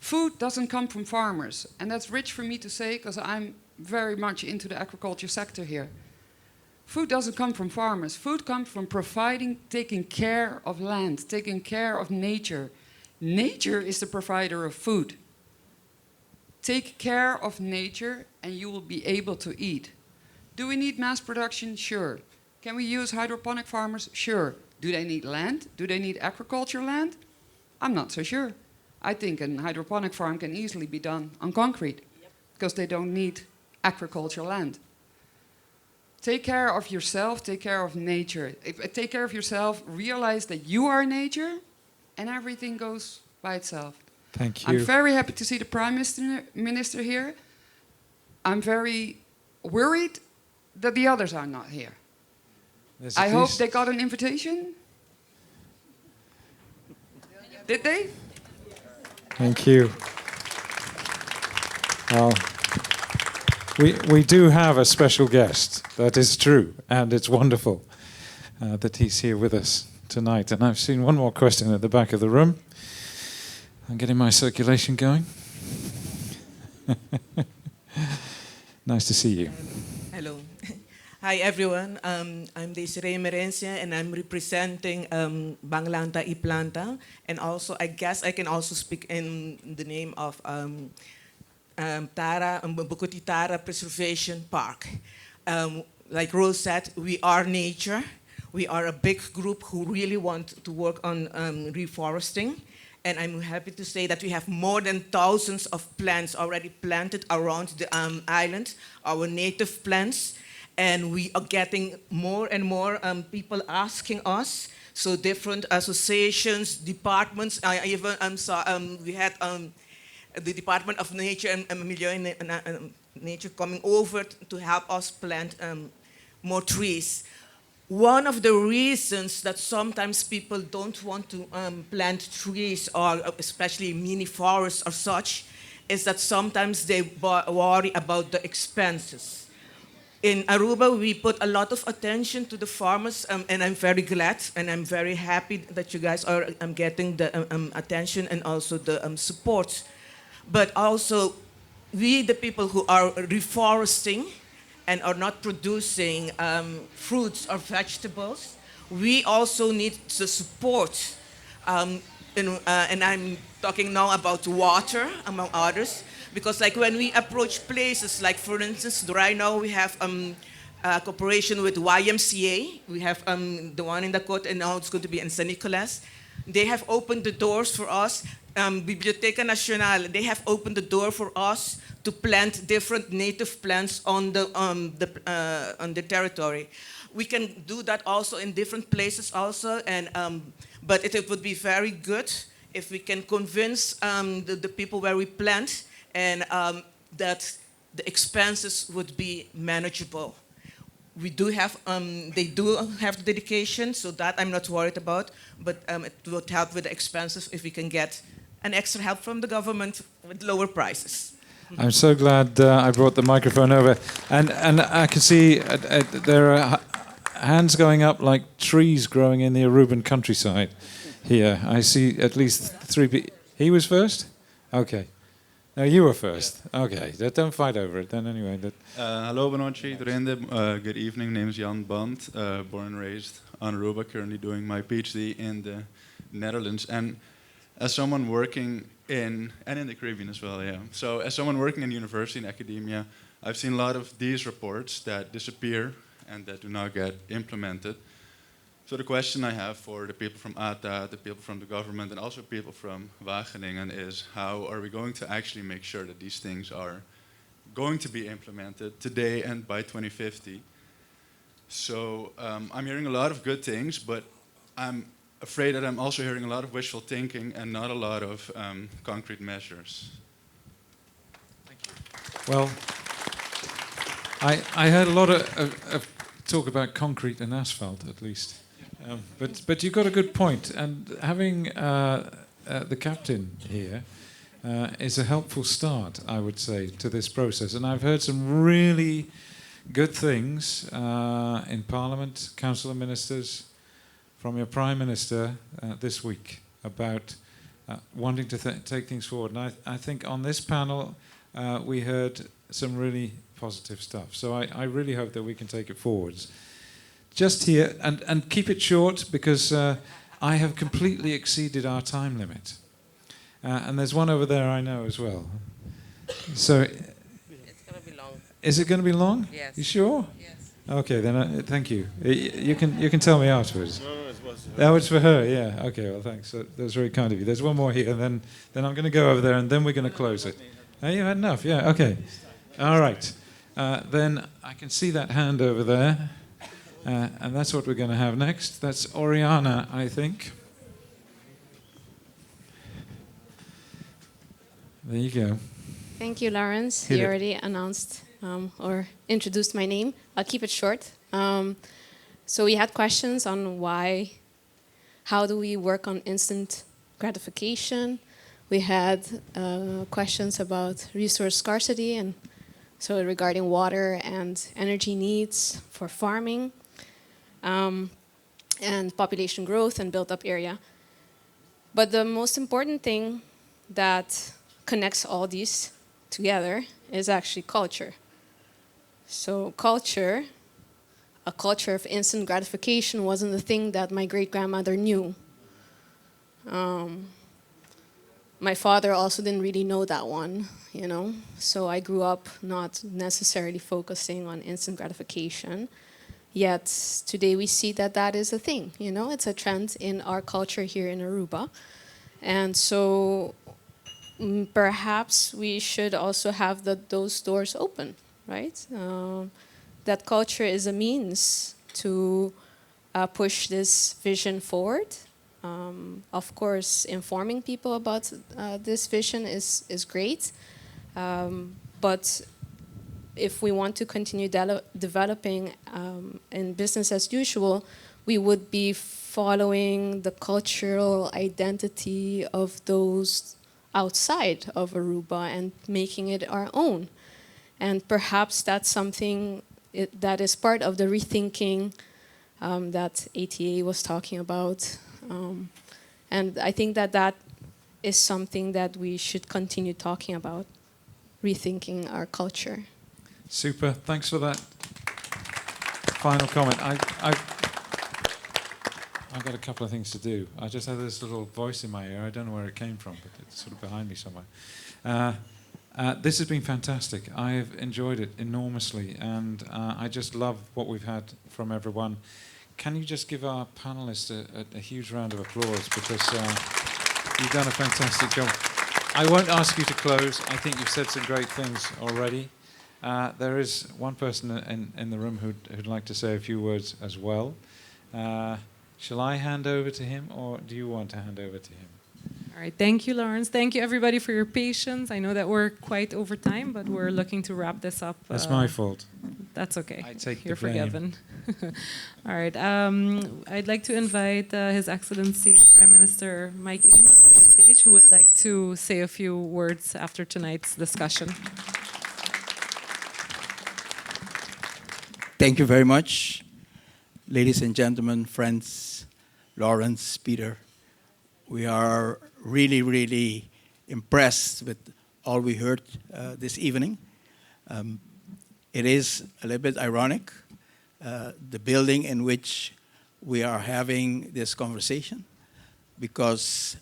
Food doesn't come from farmers, and that's rich for me to say, because I'm very much into the agriculture sector here. Food doesn't come from farmers. Food comes from taking care of land, taking care of nature. Nature is the provider of food. Take care of nature and you will be able to eat. Do we need mass production? Sure. Can we use hydroponic farmers? Sure. Do they need land? Do they need agriculture land? I'm not so sure. I think a hydroponic farm can easily be done on concrete because they don't need agricultural land. Take care of yourself, take care of nature. Take care of yourself, realize that you are nature, and everything goes by itself. Thank you. I'm very happy to see the Prime Minister here. I'm very worried that the others are not here. I hope they got an invitation. Did they? Thank you. Well, we do have a special guest. That is true, and it's wonderful that he's here with us tonight. And I've seen one more question at the back of the room. I'm getting my circulation going. Nice to see you. Hello. Hi, everyone. I'm Desiree Merencia, and I'm representing Banglanta y Planta. And also, I guess I can also speak in the name of Bukuti Tara Preservation Park. Like Rose said, we are nature. We are a big group who really want to work on reforesting. And I'm happy to say that we have more than thousands of plants already planted around the island, our native plants. And we are getting more and more people asking us. So different associations, departments. I even saw we had the Department of Nature and Milieu and Nature coming over to help us plant more trees. One of the reasons that sometimes people don't want to plant trees, or especially mini forests or such, is that sometimes they worry about the expenses. In Aruba, we put a lot of attention to the farmers, and I'm very glad and I'm very happy that you guys are getting the attention and also the support. But also, we, the people who are reforesting and are not producing fruits or vegetables, we also need the support. And I'm talking now about water, among others. Because like when we approach places, like for instance, right now we have a cooperation with YMCA. We have the one in the Côte, and now it's going to be in San Nicolas. They have opened the doors for us. Biblioteca Nacional, they have opened the door for us to plant different native plants on the territory. We can do that also in different places also, and but it would be very good if we can convince the people where we plant, and that the expenses would be manageable. We do have, they do have the dedication, so that I'm not worried about, but it would help with the expenses if we can get an extra help from the government with lower prices. I'm so glad I brought the microphone over. And I can see there are hands going up like trees growing in the Aruban countryside here. I see at least 3 people. He was first? Okay. No, you were first. Okay, don't fight over it then anyway. Hello, Bonochi, good evening. My name is Jan Band, born and raised on Aruba, currently doing my PhD in the Netherlands. And as someone working and in the Caribbean as well, yeah. So as someone working in university and academia, I've seen a lot of these reports that disappear and that do not get implemented. So the question I have for the people from ATA, the people from the government, and also people from Wageningen is, how are we going to actually make sure that these things are going to be implemented today and by 2050? So I'm hearing a lot of good things, but I'm afraid that I'm also hearing a lot of wishful thinking and not a lot of concrete measures. Thank you. Well, I heard a lot of talk about concrete and asphalt, at least. But you've got a good point, and having the captain here is a helpful start, I would say, to this process. And I've heard some really good things in Parliament, Council of Ministers, from your Prime Minister this week about wanting to take things forward. And I think on this panel we heard some really positive stuff. So I really hope that we can take it forwards. just here, and keep it short because I have completely exceeded our time limit. And there's one over there I know as well. So, it's going to be long. Is it going to be long? Yes. You sure? Yes. Okay, then thank you. You can tell me afterwards. No, it was. That was for her. Yeah. Okay. Well, thanks. That was very kind of you. There's one more here, and then I'm going to go over there, and then we're going to close it. Oh, you had enough. Yeah. Okay. All right. Then I can see that hand over there, and that's what we're going to have next. That's Oriana, I think. There you go. Thank you, Lawrence. Hit You it. already announced or introduced my name. I'll keep it short. So we had questions on how do we work on instant gratification. We had questions about resource scarcity, and so regarding water and energy needs for farming, and population growth and built-up area. But the most important thing that connects all these together is actually culture. So a culture of instant gratification wasn't the thing that my great-grandmother knew. My father also didn't really know that one, you know. So I grew up not necessarily focusing on instant gratification. Yet today we see that that is a thing, you know. It's a trend in our culture here in Aruba. And so perhaps we should also have those doors open, right? That culture is a means to push this vision forward. Of course, informing people about this vision is great. But if we want to continue developing in business as usual, we would be following the cultural identity of those outside of Aruba and making it our own. And perhaps that's something that is part of the rethinking that ATA was talking about. And I think that is something that we should continue talking about, rethinking our culture. Super. Thanks for that final comment. I've got a couple of things to do. I just had this little voice in my ear. I don't know where it came from, but it's sort of behind me somewhere. This has been fantastic. I've enjoyed it enormously, and I just love what we've had from everyone. Can you just give our panelists a huge round of applause, because you've done a fantastic job. I won't ask you to close. I think you've said some great things already. There is one person in the room who'd like to say a few words as well. Shall I hand over to him, or do you want to hand over to him? All right, thank you, Lawrence. Thank you, everybody, for your patience. I know that we're quite over time, but we're looking to wrap this up. That's my fault. That's okay. I take You're the blame. forgiven. All right. I'd like to invite His Excellency Prime Minister Mike Ema to the stage, who would like to say a few words after tonight's discussion. Thank you very much, ladies and gentlemen, friends, Lawrence, Peter. We are really, really impressed with all we heard this evening. It is a little bit ironic, the building in which we are having this conversation, because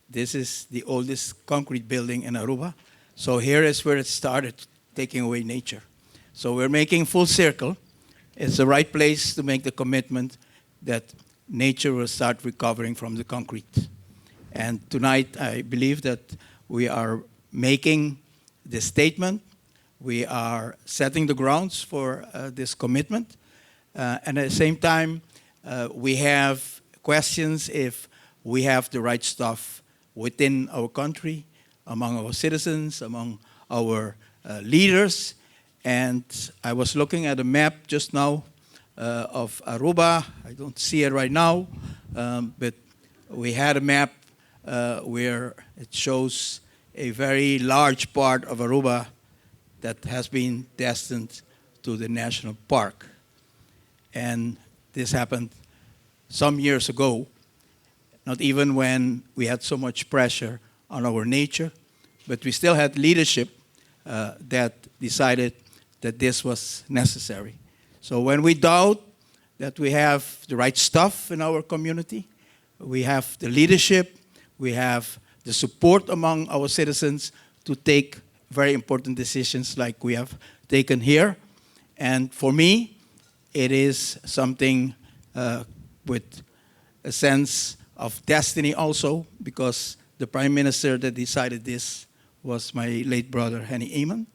this is the oldest concrete building in Aruba. So here is where it started, taking away nature. So we're making full circle. It's the right place to make the commitment that nature will start recovering from the concrete. And tonight, I believe that we are making this statement. We are setting the grounds for this commitment. And at the same time, we have questions if we have the right stuff within our country, among our citizens, among our leaders. And I was looking at a map just now of Aruba. I don't see it right now, but we had a map where it shows a very large part of Aruba that has been destined to the national park. And this happened some years ago, not even when we had so much pressure on our nature, but we still had leadership that decided that this was necessary. So when we doubt that we have the right stuff in our community. We have the leadership. We have the support among our citizens to take very important decisions like we have taken here. And for me, it is something with a sense of destiny also, because the Prime Minister that decided this was my late brother, Henny Eamon.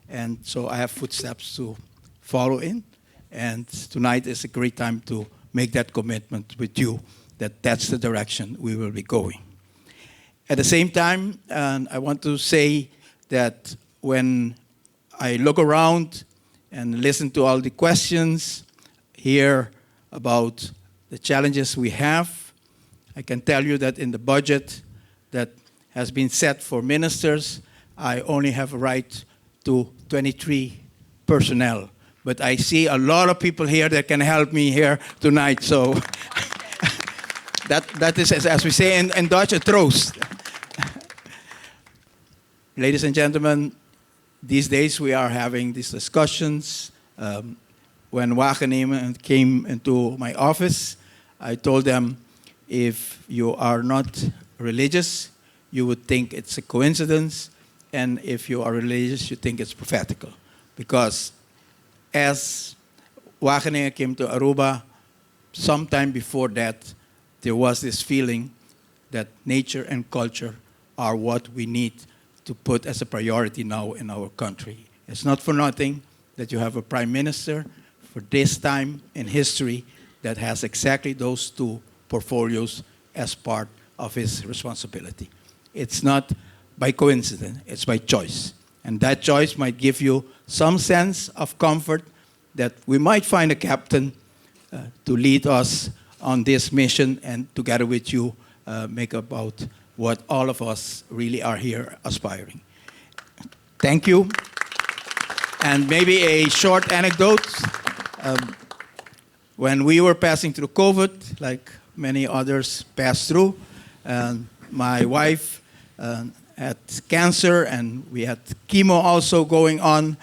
And so I have footsteps to follow in. And tonight is a great time to make that commitment with you, that that's the direction we will be going. At the same time, I want to say that when I look around and listen to all the questions, hear about the challenges we have, I can tell you that in the budget that has been set for ministers, I only have a right to 23 personnel. But I see a lot of people here that can help me here tonight, so that is, as we say in Dutch, a troost. Ladies and gentlemen, these days we are having these discussions. When Wageningen came into my office, I told them, if you are not religious, you would think it's a coincidence, and if you are religious, you think it's prophetical. Because as Wageningen came to Aruba, sometime before that, there was this feeling that nature and culture are what we need to put as a priority now in our country. It's not for nothing that you have a prime minister for this time in history that has exactly those two portfolios as part of his responsibility. It's not by coincidence, it's by choice. And that choice might give you some sense of comfort that we might find a captain to lead us on this mission, and together with you make about what all of us really are here aspiring. Thank you. And maybe a short anecdote. When we were passing through COVID, like many others passed through, my wife had cancer, and we had chemo also going on.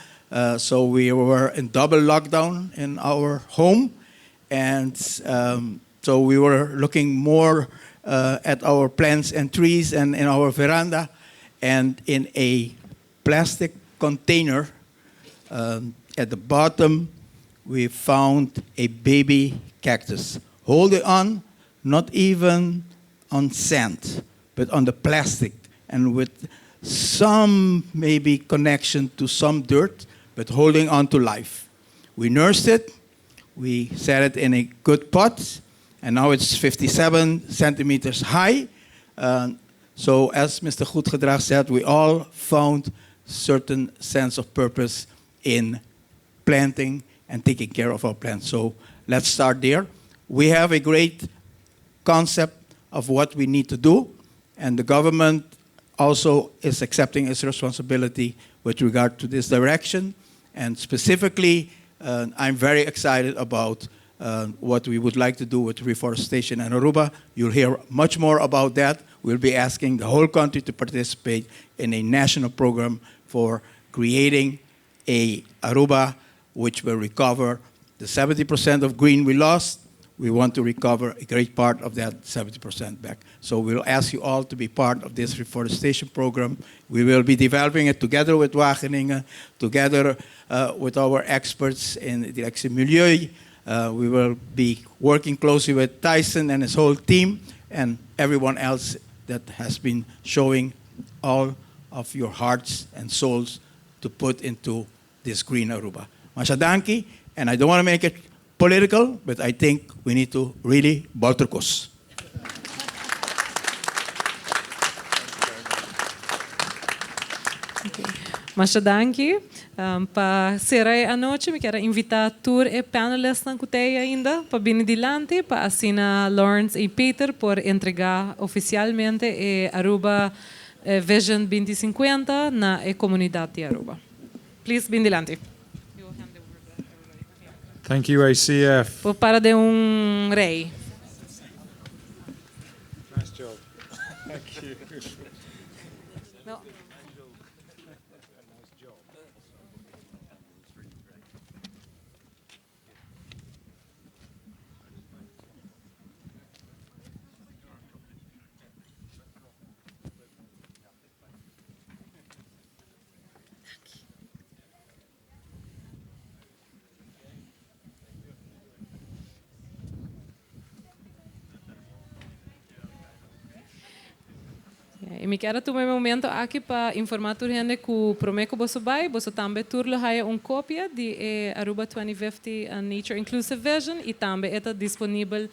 So we were in double lockdown in our home. And so we were looking more at our plants and trees and in our veranda. And in a plastic container at the bottom, we found a baby cactus. Holding on, not even on sand, but on the plastic, and with some maybe connection to some dirt, but holding on to life. We nursed it, we set it in a good pot, and now it's 57 centimeters high. So as Mr. Goedgedrag said, we all found certain sense of purpose in planting and taking care of our plants. So let's start there. We have a great concept of what we need to do, and the government also is accepting its responsibility with regard to this direction. And specifically, I'm very excited about what we would like to do with reforestation in Aruba. You'll hear much more about that. We'll be asking the whole country to participate in a national program for creating a Aruba which will recover the 70% of green we lost. We want to recover a great part of that 70% back. So we'll ask you all to be part of this reforestation program. We will be developing it together with Wageningen, together with our experts in Directie Milieu. We will be working closely with Tyson and his whole team and everyone else that has been showing all of your hearts and souls to put into this green Aruba. Masha danki, and I don't want to make it political, but I think we need to really balterkos. Masha danki. Pa serai anoche, me quero invitar tour e panelists na kuteia ainda, para vir adiante, para assinar Lawrence e Peter por entregar oficialmente e Aruba Vision 2050 na comunidade de Aruba. Please, vir adiante. Thank you, ACF. Por para de rei. Nice job. Thank you. No. me quero tomar um momento aqui para informar a gente que o prometo você vai, você também turlo haya cópia de Aruba 2050 Nature Inclusive Vision e também está disponível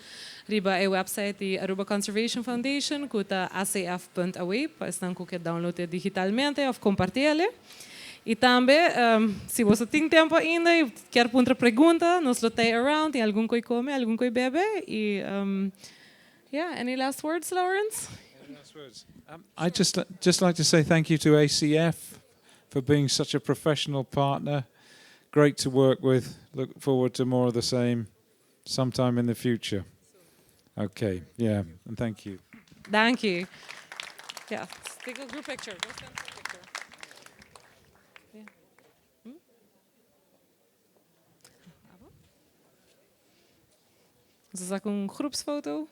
riba a website de Aruba Conservation Foundation, que está acf.aw, para estar que download digitalmente ou compartilhar. E também, se você tem tempo ainda e quer pôr outra pergunta, nos lotei around, tem algum que come, algum que bebe. E, yeah, any last words, Lawrence? I'd just like to say thank you to ACF for being such a professional partner. Great to work with. Look forward to more of the same sometime in the future. Okay, yeah, and thank you. Thank you. Yeah, take a group picture. Go stand for a picture. Yeah. Ze zag een groepsfoto.